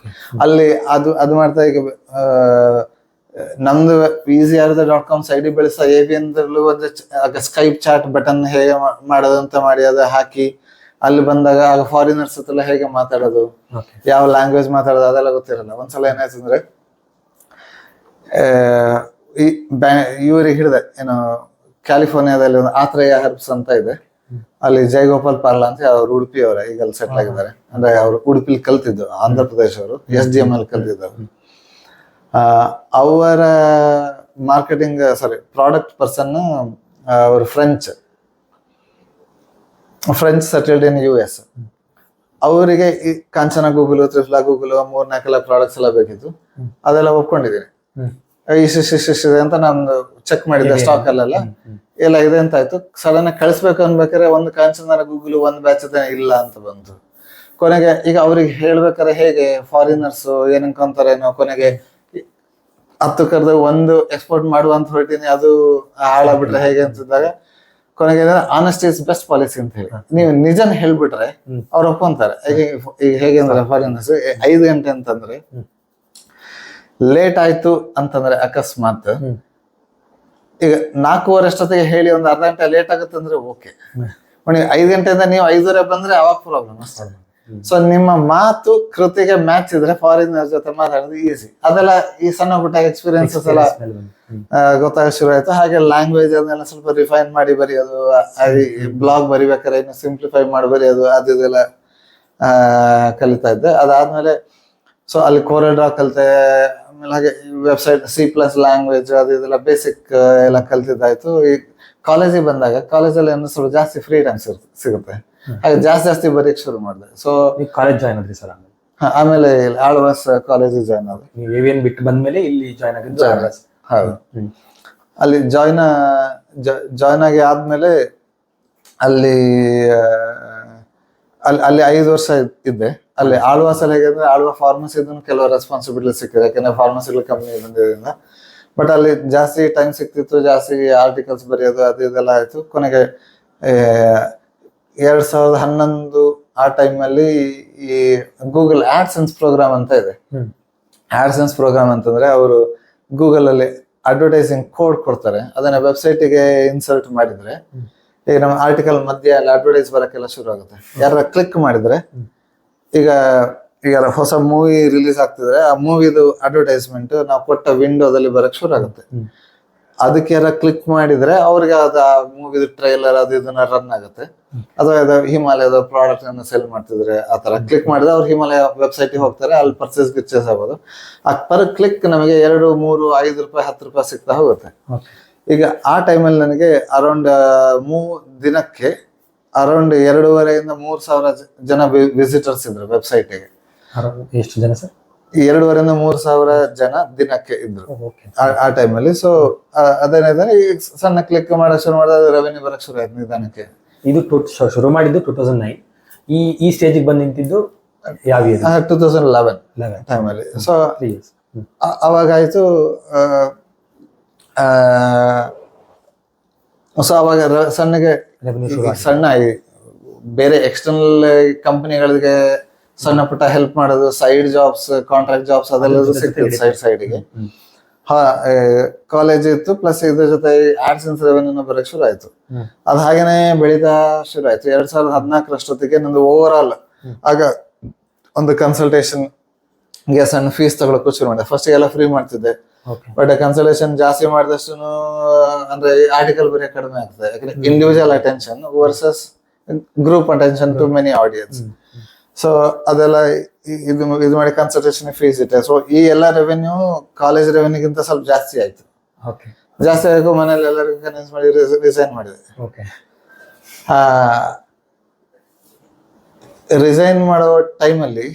ಅಲ್ಲಿ. ಅದು ಮಾಡ್ತಾ ಈಗ ನಮ್ದು easyarada.com ಸೈಡ್ ಬೆಳೆಸ AVN ಒಂದು ಸ್ಕೈಪ್ ಚಾಟ್ ಬಟನ್ ಹೇಗೆ ಮಾಡೋದಂತ ಮಾಡಿ ಅದು ಹಾಕಿ ಅಲ್ಲಿ ಬಂದಾಗ ಆಗ ಫಾರಿನರ್ಸ್ ಹತ್ರ ಹೇಗೆ ಮಾತಾಡೋದು, ಯಾವ ಲ್ಯಾಂಗ್ವೇಜ್ ಮಾತಾಡೋದು ಅದೆಲ್ಲ ಗೊತ್ತಿರಲ್ಲ. ಒಂದ್ಸಲ ಏನಾಯ್ತಂದ್ರೆ ಇವ್ರಿಗೆ ಹಿಡಿದೆ, ಏನು ಕ್ಯಾಲಿಫೋರ್ನಿಯಾದಲ್ಲಿ ಒಂದು ಆತ್ರೇಯ ಹರ್ಬ್ಸ್ ಅಂತ ಇದೆ, ಅಲ್ಲಿ ಜಯಗೋಪಾಲ್ ಪಾರ್ಲಾ ಅಂತ ಅವ್ರು ಉಡುಪಿ ಅವರ, ಈಗ ಅಲ್ಲಿ ಸೆಟ್ಲ್ ಆಗಿದ್ದಾರೆ. ಅಂದ್ರೆ ಅವ್ರು ಉಡುಪಿಲಿ ಕಲ್ತಿದ್ದು, ಆಂಧ್ರ ಪ್ರದೇಶ ಅವರು, SDM ಅಲ್ಲಿ ಕಲ್ತಿದ್ದವರು. ಅವರ ಮಾರ್ಕೆಟಿಂಗ್ ಪ್ರಾಡಕ್ಟ್ ಪರ್ಸನ್ ಅವರು ಫ್ರೆಂಚ್ ಸೆಟಲ್ಡ್ ಇನ್ US. ಅವರಿಗೆ ಈ ಕಾಂಚನ ಗೂಗಲ್, ತ್ರಿಫ್ಲಾ ಗೂಗಲ್ 3-4 ಪ್ರಾಡಕ್ಟ್ಸ್ ಎಲ್ಲ ಬೇಕಿತ್ತು. ಅದೆಲ್ಲ ಒಪ್ಕೊಂಡಿದ್ದೀನಿ. ಇಷ್ಟಿದೆ ಅಂತ ನಾನು ಚೆಕ್ ಮಾಡಿದ್ದೆ, ಸ್ಟಾಕ್ ಅಲ್ಲೆಲ್ಲ ಎಲ್ಲ ಇದೆ ಅಂತ ಆಯ್ತು. ಸಡನ್ ಆಗಿ ಕಳಿಸ್ಬೇಕು ಅನ್ಬೇಕಾದ್ರೆ ಒಂದು ಕಾಂಚನ ಗೂಗಲ್ ಒಂದು ಬ್ಯಾಚ್ ಇಲ್ಲ ಅಂತ ಬಂತು. ಕೊನೆಗೆ ಈಗ ಅವ್ರಿಗೆ ಹೇಳ್ಬೇಕಾದ್ರೆ ಹೇಗೆ ಫಾರಿನರ್ಸ್ ಏನ್ ಅನ್ಕೊಂತಾರೇನೋ, ಕೊನೆಗೆ 10 ಕರೆದು ಒಂದು ಎಕ್ಸ್ಪೋರ್ಟ್ ಮಾಡುವಂತ ಹೊರಟಿನಿ, ಅದು ಹಾಳಾಗ್ಬಿಟ್ರೆ ಹೇಗೆ ಅಂತಿದ್ದಾಗ ಕೊನೆಗೆ ಆನೆಸ್ಟಿ ಇಸ್ ಬೆಸ್ಟ್ ಪಾಲಿಸಿ ಅಂತ ಹೇಳಿ ನೀವು ನಿಜನ ಹೇಳ್ಬಿಟ್ರೆ ಅವ್ರು ಒಪ್ಕೊಂತಾರೆ. ಈಗ ಹೇಗೆ ಅಂದ್ರೆ ಫಾರಿನರ್ಸ್ 5 ಗಂಟೆ ಅಂತಂದ್ರೆ ಲೇಟ್ ಆಯ್ತು ಅಂತಂದ್ರೆ ಅಕಸ್ಮಾತ್ ಈಗ 4:15 ಅಷ್ಟೊತ್ತಿಗೆ ಹೇಳಿ ಒಂದು ಅರ್ಧ ಗಂಟೆ ಲೇಟ್ ಆಗುತ್ತಂದ್ರೆ ಓಕೆ. 5 ಗಂಟೆಯಿಂದ ನೀವು 5:30 ಬಂದ್ರೆ ಅವಾಗ ಪ್ರಾಬ್ಲಮ್ ಅಷ್ಟೇ. ಸೊ ನಿಮ್ಮ ಮಾತು ಕೃತಿಗೆ ಮ್ಯಾಚ್ ಇದ್ರೆ ಫಾರಿನರ್ ಜೊತೆ ಮಾತಾಡೋದು ಈಸಿ. ಅದೆಲ್ಲ ಈ ಸಣ್ಣ ಪುಟ್ಟ ಎಕ್ಸ್ಪೀರಿಯನ್ಸಸ್ ಎಲ್ಲ ಗೊತ್ತಾಗ ಶುರು ಆಯ್ತು. ಹಾಗೆ ಲ್ಯಾಂಗ್ವೇಜ್ ಅದನ್ನೆಲ್ಲ ಸ್ವಲ್ಪ ರಿಫೈನ್ ಮಾಡಿ ಬರೆಯೋದು, ಬ್ಲಾಗ್ ಬರಿಬೇಕಾದ್ರೆ ಇನ್ನು ಸಿಂಪ್ಲಿಫೈ ಮಾಡಿ ಬರೆಯೋದು, ಅದೆಲ್ಲ ಕಲಿತಾ ಇದ್ದೆ. ಅದಾದ್ಮೇಲೆ ಸೊ ಅಲ್ಲಿ ಕೋರೆಲ್ಡ್ರಾ ಕಲಿತೆ. ಆಮೇಲೆ ಹಾಗೆ ವೆಬ್ಸೈಟ್ C+ ಲ್ಯಾಂಗ್ವೇಜ್ ಅದು ಇದೆಲ್ಲ ಬೇಸಿಕ್ ಎಲ್ಲ ಕಲ್ತಿದ್ದಾಯ್ತು. ಈ ಕಾಲೇಜಿಗೆ ಬಂದಾಗ ಕಾಲೇಜಲ್ಲಿ ಏನೋ ಸ್ವಲ್ಪ ಜಾಸ್ತಿ ಫ್ರೀ ಟೈಮ್ ಸಿಗುತ್ತೆ, ಹಾಗೆ ಜಾಸ್ತಿ ಬರೆಯಕ್ಕೆ ಶುರು ಮಾಡಿದೆ. ಸೊ
ಕಾಲೇಜ್ ಜಾಯ್ನ್ ಆದ್ರಿ ಸರ್?
ಆಮೇಲೆ ಆಳ್ವಾಸ್ ಕಾಲೇಜಿಗೆ ಜಾಯ್ನ್ ಆದ್ರೆ,
AVN ಬಿಟ್ಟು ಬಂದ್ಮೇಲೆ ಇಲ್ಲಿ ಜಾಯ್ನ್ ಆಗಿದ್ದು?
ಹೌದು. ಅಲ್ಲಿ ಜಾಯ್ನ್ ಆಗಿ ಆದ್ಮೇಲೆ ಅಲ್ಲಿ 5 ವರ್ಷ ಇದ್ದೆ. ಅಲ್ಲಿ ಆಳ್ವಾಸಲ್ಲಿ ಹೇಗಂದ್ರೆ ಆಳ್ವಾ ಫಾರ್ಮಸಿ ಕೆಲವು ರೆಸ್ಪಾನ್ಸಿಬಿಲಿಟಿ ಸಿಕ್ಕಿದೆ, ಯಾಕಂದ್ರೆ ಫಾರ್ಮಸಿಗಳು ಕಂಪ್ನಿ ಬಂದಿದ್ದರಿಂದ. ಬಟ್ ಅಲ್ಲಿ ಜಾಸ್ತಿ ಟೈಮ್ ಸಿಕ್ತಿತ್ತು, ಜಾಸ್ತಿ ಆರ್ಟಿಕಲ್ಸ್ ಬರೆಯೋದು ಅದು ಇದೆಲ್ಲ ಆಯ್ತು. ಕೊನೆಗೆ 2011 ಆ ಟೈಮಲ್ಲಿ ಈ ಗೂಗಲ್ ಆಡ್ಸೆನ್ಸ್ ಪ್ರೋಗ್ರಾಮ್ ಅಂತ ಇದೆ. ಆಡ್ಸೆನ್ಸ್ ಪ್ರೋಗ್ರಾಮ್ ಅಂತಂದ್ರೆ ಅವರು ಗೂಗಲ್ ಅಲ್ಲಿ ಅಡ್ವರ್ಟೈಸಿಂಗ್ ಕೋಡ್ ಕೊಡ್ತಾರೆ, ಅದನ್ನ ವೆಬ್ಸೈಟಿಗೆ ಇನ್ಸರ್ಟ್ ಮಾಡಿದ್ರೆ ಈಗ ನಮ್ಮ ಆರ್ಟಿಕಲ್ ಮಧ್ಯೆ ಅಲ್ಲಿ ಅಡ್ವರ್ಟೈಸ್ ಬರಕ್ಕೆಲ್ಲ ಶುರು ಆಗುತ್ತೆ. ಯಾರ ಕ್ಲಿಕ್ ಮಾಡಿದ್ರೆ ಈಗ ಹೊಸ ಮೂವಿ ರಿಲೀಸ್ ಆಗ್ತಿದ್ರೆ ಆ ಮೂವಿದು ಅಡ್ವರ್ಟೈಸ್ಮೆಂಟ್ ನಾವು ಕೊಟ್ಟ ವಿಂಡೋದಲ್ಲಿ ಬರಕ್ ಶುರು ಆಗುತ್ತೆ. ಅದಕ್ಕೆ ಕ್ಲಿಕ್ ಮಾಡಿದ್ರೆ ಅವ್ರಿಗೆ ಅದು ಮೂವಿದ ಟ್ರೈಲರ್ ಅದು ಇದನ್ನ ರನ್ ಆಗುತ್ತೆ. ಅಥವಾ ಇದು ಹಿಮಾಲಯದ ಪ್ರಾಡಕ್ಟ್ ಅನ್ನು ಸೆಲ್ ಮಾಡ್ತಿದ್ರೆ ಆ ತರ ಕ್ಲಿಕ್ ಮಾಡಿದ್ರೆ ಅವ್ರು ಹಿಮಾಲಯ ವೆಬ್ಸೈಟ್ ಹೋಗ್ತಾರೆ, ಅಲ್ಲಿ ಪರ್ಚೇಸ್ ಆಗ್ಬೋದು. ಆ ಪರ್ ಕ್ಲಿಕ್ ನಮಗೆ 2, 3, 5 ರೂಪಾಯಿ 10 ರೂಪಾಯಿ ಸಿಗ್ತಾ ಹೋಗುತ್ತೆ. ಈಗ ಆ ಟೈಮಲ್ಲಿ ನನಗೆ ಅರೌಂಡ್ ದಿನಕ್ಕೆ ಅರೌಂಡ್ 2,500-3,000 ಜನ ವಿಸಿಟರ್ಸ್ ಇದ್ರು ವೆಬ್ಸೈಟ್ಗೆ.
ಎಷ್ಟು ಜನ ಸರ್?
2,500-3,000 ಜನ ದಿನಕ್ಕೆ ಇದ್ರು ಆ ಟೈಮಲ್ಲಿ. ಸೊ ಅದೇನಿದೆ, ಈಗ ಸಣ್ಣ ಕ್ಲಿಕ್ ಮಾಡಕ್ ಶುರು ಮಾಡಿದ್ರೆ ರೆವೆನ್ಯೂ ಬರಕ್ ಶುರು ಆಯ್ತು ನಿಧಾನಕ್ಕೆ.
ಇದು ಶುರು ಮಾಡಿದ್ದು 2009. ಈ ಸ್ಟೇಜಿಗೆ ಬಂದು ನಿಂತಿದ್ದು ಯಾವ ಇಯರ್?
2011 ಟೈಮಲ್ಲಿ. So
3 years.
ಅವಾಗಾಯ್ತು. ಸೊ ಅವಾಗ ಸಣ್ಣಗೆ ಸಣ್ಣ ಬೇರೆ ಎಕ್ಸ್ಟರ್ನಲ್ ಕಂಪನಿಗಳಿಗೆ ಸಣ್ಣ ಪುಟ್ಟ ಹೆಲ್ಪ್ ಮಾಡೋದು, ಸೈಡ್ ಜಾಬ್ಸ್, ಕಾಂಟ್ರಾಕ್ಟ್ ಜಾಬ್ಸ್ ಅದೆಲ್ಲದು ಸಿಗ್ತಿತ್ತು ಸೈಡ್ಗೆ. ಕಾಲೇಜ್ ಇತ್ತು, ಪ್ಲಸ್ ಇದ್ರ ಜೊತೆ ಆಡ್ಸೆನ್ಸ್ ರೆವೆನ್ಯೂ ಬರಕ್ ಶುರು ಆಯ್ತು. ಅದ್ ಹಾಗೇನೆ ಬೆಳೀತಾ ಶುರು ಆಯ್ತು. 2014 ನಂದು ಓವರ್ ಆಲ್ ಆಗ ಒಂದು ಕನ್ಸಲ್ಟೇಷನ್ ಗೆ ಸಣ್ಣ ಫೀಸ್ ತಗೊಳಕ್ಕೂ ಶುರು ಮಾಡಿದೆ. ಫಸ್ಟ್ ಎಲ್ಲ ಫ್ರೀ ಮಾಡ್ತಿದ್ದೆ, ಬಟ್ ಕನ್ಸಲ್ಟೇಷನ್ ಜಾಸ್ತಿ ಮಾಡಿದಷ್ಟು ಅಂದ್ರೆ ಆರ್ಟಿಕಲ್ ಬರೀ ಕಡಿಮೆ ಆಗ್ತದೆ. ಯಾಕಂದ್ರೆ individual attention versus group attention to many audience. So ಅದೆಲ್ಲ ಇದು ಮಾಡಿ ಕನ್ಸಲ್ಟೇಷನ್ ಫೀಸ್ ಇಟ್ಟೆ. ಸೊ ಈ ಎಲ್ಲ ರೆವೆನ್ಯೂ ಕಾಲೇಜ್ ರೆವೆನ್ಯೂಗಿಂತ ಸ್ವಲ್ಪ ಜಾಸ್ತಿ ಆಯ್ತು. ಜಾಸ್ತಿ ಆಗಬೇಕು, ಮನೇಲಿ ಎಲ್ಲರಿಗೂ ಕನ್ವಿನ್ಸ್ ಮಾಡಿ ರಿಸೈನ್ ಮಾಡಿದೆ. ರಿಸೈನ್ ಮಾಡೋ ಟೈಮಲ್ಲಿ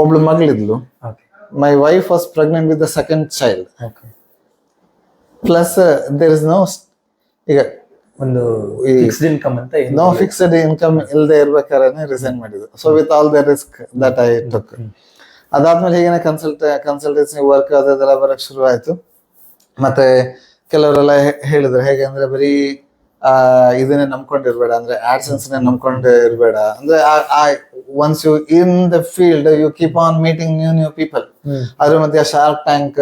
ಒಬ್ಳು ಮಗಳಿದ್ಲು. My wife was pregnant with the second child. Plus there is no, ಈಗ
ಒಂದು ಫಿಕ್ಸ್ಡ್ ಇನ್ಕಮ್ ಅಂತ
ನೋ ಫಿಕ್ಸ್ಡ್ ಇನ್ಕಮ್ ಇಲ್ಲದೆ ಇರ್ಬೇಕಾದ್ರೆ ರಿಸೈನ್ ಮಾಡಿದ್ರು. So with all the risk that I took. ಅದಾದ್ಮೇಲೆ ಹೀಗೇನೆ ಕನ್ಸಲ್ಟೆನ್ಸಿ ವರ್ಕ್ ಅದೆಲ್ಲ ಬರಕ್ ಶುರು ಆಯ್ತು. ಮತ್ತೆ ಕೆಲವರೆಲ್ಲ ಹೇಳಿದ್ರು ಹೇಗೆ ಅಂದ್ರೆ ಬರೀ ಇದನ್ನೇ ನಂಬ್ಕೊಂಡಿರ್ಬೇಡ, ಅಂದ್ರೆ ಆಡ್ಸೆನ್ಸ್ ನಂಬ್ಕೊಂಡೇ ಇರ್ಬೇಡ. ಅಂದ್ರೆ once you in the field you keep on meeting new people. ಅದ್ರ ಮಧ್ಯೆ ಶಾರ್ಕ್ ಟ್ಯಾಂಕ್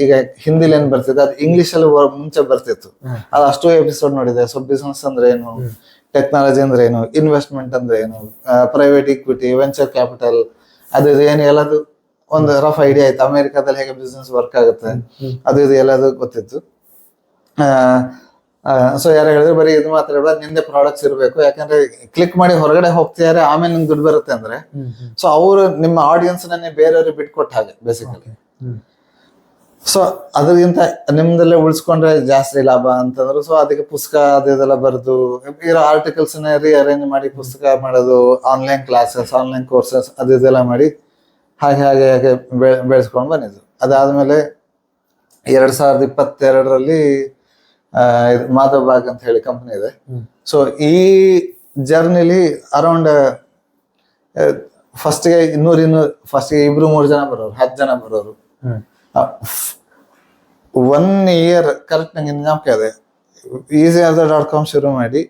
ಈಗ ಹಿಂದಿಲಿ ಏನ್ ಬರ್ತಿದೆ ಅದು ಇಂಗ್ಲಿಷ್ ಅಲ್ಲಿ ಮುಂಚೆ ಬರ್ತಿತ್ತು. ಅದು ಅಷ್ಟೋ ಎಪಿಸೋಡ್ ನೋಡಿದೆ. ಸೊ ಬಿಸ್ನೆಸ್ ಅಂದ್ರೆ ಏನು, ಟೆಕ್ನಾಲಜಿ ಅಂದ್ರೆ ಏನು, ಇನ್ವೆಸ್ಟ್ಮೆಂಟ್ ಅಂದ್ರೆ ಏನು, ಪ್ರೈವೇಟ್ ಇಕ್ವಿಟಿ, ವೆಂಚರ್ ಕ್ಯಾಪಿಟಲ್, ಅದು ಏನು ಎಲ್ಲದು ಒಂದು ರಫ್ ಐಡಿಯಾ ಆಯ್ತು. ಅಮೆರಿಕಾದಲ್ಲಿ ಹೇಗೆ ಬಿಸ್ನೆಸ್ ವರ್ಕ್ ಆಗುತ್ತೆ ಅದು ಇದು ಎಲ್ಲದು ಗೊತ್ತಿತ್ತು. ಸೊ ಯಾರು ಹೇಳಿದ್ರು ಬರೀ ಇದು ಮಾತ್ರ ಇರಲ್ಲ, ನಿಂದೆ ಪ್ರಾಡಕ್ಟ್ಸ್ ಇರಬೇಕು. ಯಾಕಂದ್ರೆ ಕ್ಲಿಕ್ ಮಾಡಿ ಹೊರಗಡೆ ಹೋಗ್ತಿದ್ದಾರೆ, ಆಮೇಲೆ ನಿಮ್ಗೆ ದುಡ್ಡು ಬರುತ್ತೆ ಅಂದ್ರೆ. ಸೊ ಅವರು ನಿಮ್ಮ ಆಡಿಯನ್ಸ್ ನೇ ಬೇರೆಯವ್ರಿಗೆ ಬಿಟ್ಕೊಟ್ಟ ಹಾಗೆ ಬೇಸಿಕಲಿ. ಸೊ ಅದಕ್ಕಿಂತ ನಿಮ್ದಲ್ಲೇ ಉಳಿಸ್ಕೊಂಡ್ರೆ ಜಾಸ್ತಿ ಲಾಭ ಅಂತಂದ್ರು. ಸೊ ಅದಕ್ಕೆ ಪುಸ್ತಕ ಅದೆಲ್ಲ ಬರೆದು ಇರೋ ಆರ್ಟಿಕಲ್ಸ್ ಅರೇಂಜ್ ಮಾಡಿ ಪುಸ್ತಕ ಮಾಡೋದು, ಆನ್ಲೈನ್ ಕ್ಲಾಸಸ್, ಆನ್ಲೈನ್ ಕೋರ್ಸಸ್ ಅದೆಲ್ಲ ಮಾಡಿ ಹಾಗೆ ಬೆಳೆಸ್ಕೊಂಡು ಬಂದಿದ್ದು. ಅದಾದ್ಮೇಲೆ 2022 ಮಾಧವ್ ಬಾಗ್ ಅಂತ ಹೇಳಿ ಕಂಪನಿ ಇದೆ. ಸೊ ಈ ಜರ್ನಿಲಿ ಅರೌಂಡ್ ಫಸ್ಟ್ಗೆ 200-3 ಜನ ಬರೋರು, 10 ಜನ ಬರೋರು. 1 year ಕರೆಕ್ಟ್ ನಂಗೆ ಜ್ಞಾಪಕ ಇದೆ. easyartha.com ಶುರು ಮಾಡಿ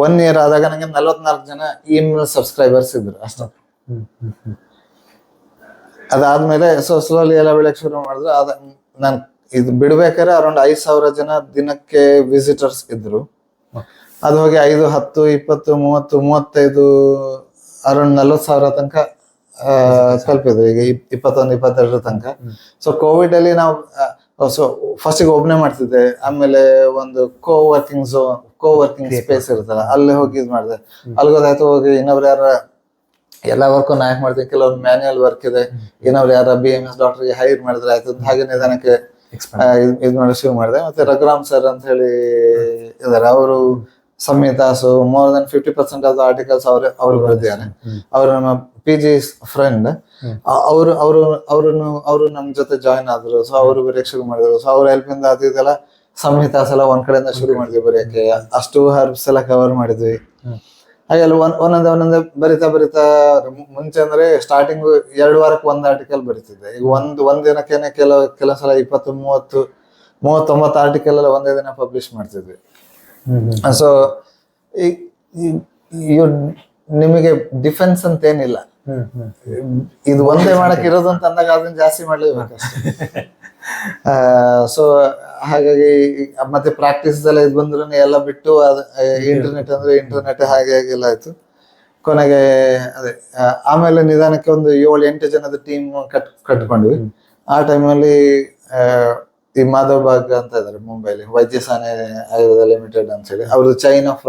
1 year ಆದಾಗ ನಂಗೆ 44 ಜನ ಇಮೇಲ್ ಸಬ್ಸ್ಕ್ರೈಬರ್ಸ್ ಇದ್ರು ಅಷ್ಟೇ. ಅದಾದ್ಮೇಲೆ ಸೊ ಸ್ಲೋಲಿ ಎಲ್ಲ ಬೆಳಕ್ ಶುರು ಮಾಡಿದ್ರು. ನಾನು ಇದು ಬಿಡ್ಬೇಕಾದ್ರೆ ಅರೌಂಡ್ 5,000 ಜನ ದಿನಕ್ಕೆ ವಿಸಿಟರ್ಸ್ ಇದ್ರು. ಅದು ಹೋಗಿ 5, 10, 20, 30, 35 ಅರೌಂಡ್ 40,000 ತನಕ ತಲುಪಿದ್ರು. ಈಗ 21-22 ತನಕ. ಸೊ ಕೋವಿಡ್ ಅಲ್ಲಿ ನಾವು ಸೊ ಫಸ್ಟಿಗೆ ಒಬ್ನೇ ಮಾಡ್ತಿದ್ದೆ. ಆಮೇಲೆ ಒಂದು ಕೋವರ್ಕಿಂಗ್ ಸ್ಪೇಸ್ ಇರುತ್ತಲ್ಲ, ಅಲ್ಲಿ ಹೋಗಿ ಇದು ಮಾಡಿದೆ. ಅಲ್ಗೋದಾಯ್ತು, ಹೋಗಿ ಇನ್ನೊಬ್ರು ಯಾರ ಎಲ್ಲ ವರ್ಕ್ ನಾ ಯಾಕೆ ಮಾಡ್ತೀನಿ, ಕೆಲವೊಂದು ಮ್ಯಾನ್ಯಲ್ ವರ್ಕ್ ಇದೆ, ಇನ್ನೊಬ್ರು ಯಾರ BMS ಡಾಕ್ಟರ್ಗೆ ಹೈರ್ ಮಾಡಿದ್ರೆ ಆಯ್ತು. ಹಾಗೆ ನಿಧಾನಕ್ಕೆ ಇದು ಮಾಡಿ ಶುರು ಮಾಡಿದೆ. ಮತ್ತೆ ರಘುರಾಮ್ ಸರ್ ಅಂತ ಹೇಳಿ ಇದಾರೆ, ಅವರು ಸಂಹಿತಾಸು more than 50% of the articles ಅವ್ರು ಬರೆದಿದ್ದಾರೆ. ಅವರು ನಮ್ಮ PG ಫ್ರೆಂಡ್. ಅವರು ನಮ್ ಜೊತೆ ಜಾಯಿನ್ ಆದ್ರು. ಸೊ ಅವರು ಬರೆಯಕ್ ಶುರು ಮಾಡಿದ್ರು. ಸೊ ಅವ್ರ ಹೆಲ್ಪ್ ಇಂದ ಅದು ಇದೆಲ್ಲ ಸಂಹಿತಾಸ್ ಎಲ್ಲ ಒಂದ್ ಕಡೆಯಿಂದ ಶುರು ಮಾಡಿದ್ವಿ ಬರೆಯಕ್ಕೆ. ಅಷ್ಟು ಹರ್ಬ್ಸ್ ಎಲ್ಲ ಕವರ್ ಮಾಡಿದ್ವಿ. ಹಾಗೆಲ್ಲ ಒಂದೊಂದೇ ಬರಿತಾ ಮುಂಚೆ ಅಂದ್ರೆ ಸ್ಟಾರ್ಟಿಂಗ್ 2 ವಾರಕ್ಕೆ 1 ಆರ್ಟಿಕಲ್ ಬರೀತಿದ್ದೆ. ಈಗ ಒಂದ್ ದಿನಕ್ಕೇನೆ ಕೆಲವು ಸಲ 20-30-39 ಆರ್ಟಿಕಲ್ ಎಲ್ಲ ಒಂದೇ ದಿನ ಪಬ್ಲಿಷ್ ಮಾಡ್ತಿದ್ವಿ. ಸೊ ನಿಮಗೆ ಡಿಫೆನ್ಸ್ ಅಂತ ಏನಿಲ್ಲ, ಇದು ಒಂದೇ ಮಾಡಕ್ ಇರೋದು ಅಂತ ಅಂದಾಗ ಅದನ್ನ ಜಾಸ್ತಿ ಮಾಡ್ಲೇಬೇಕಷ್ಟೇ. ಸೊ ಹಾಗಾಗಿ ಮತ್ತೆ ಪ್ರಾಕ್ಟೀಸ್ ಎಲ್ಲ ಇದು ಬಂದ್ರು ಎಲ್ಲ ಬಿಟ್ಟು ಇಂಟರ್ನೆಟ್ ಹಾಗೆ ಹಾಗೆಲ್ಲ ಆಯ್ತು. ಕೊನೆಗೆ ಅದೇ ಆಮೇಲೆ ನಿಧಾನಕ್ಕೆ ಒಂದು 7-8 ಜನದ ಟೀಮ್ ಕಟ್ಕೊಂಡ್ವಿ. ಆ ಟೈಮಲ್ಲಿ ಈ ಮಾಧವ್ ಬಾಗ್ ಅಂತ ಇದಾರೆ ಮುಂಬೈಲಿ, ವೈದ್ಯಸಾನೆ ಆಯುರ್ವೇದ ಲಿಮಿಟೆಡ್ ಅಂತ ಹೇಳಿ, ಅವ್ರದ್ದು ಚೈನ್ ಆಫ್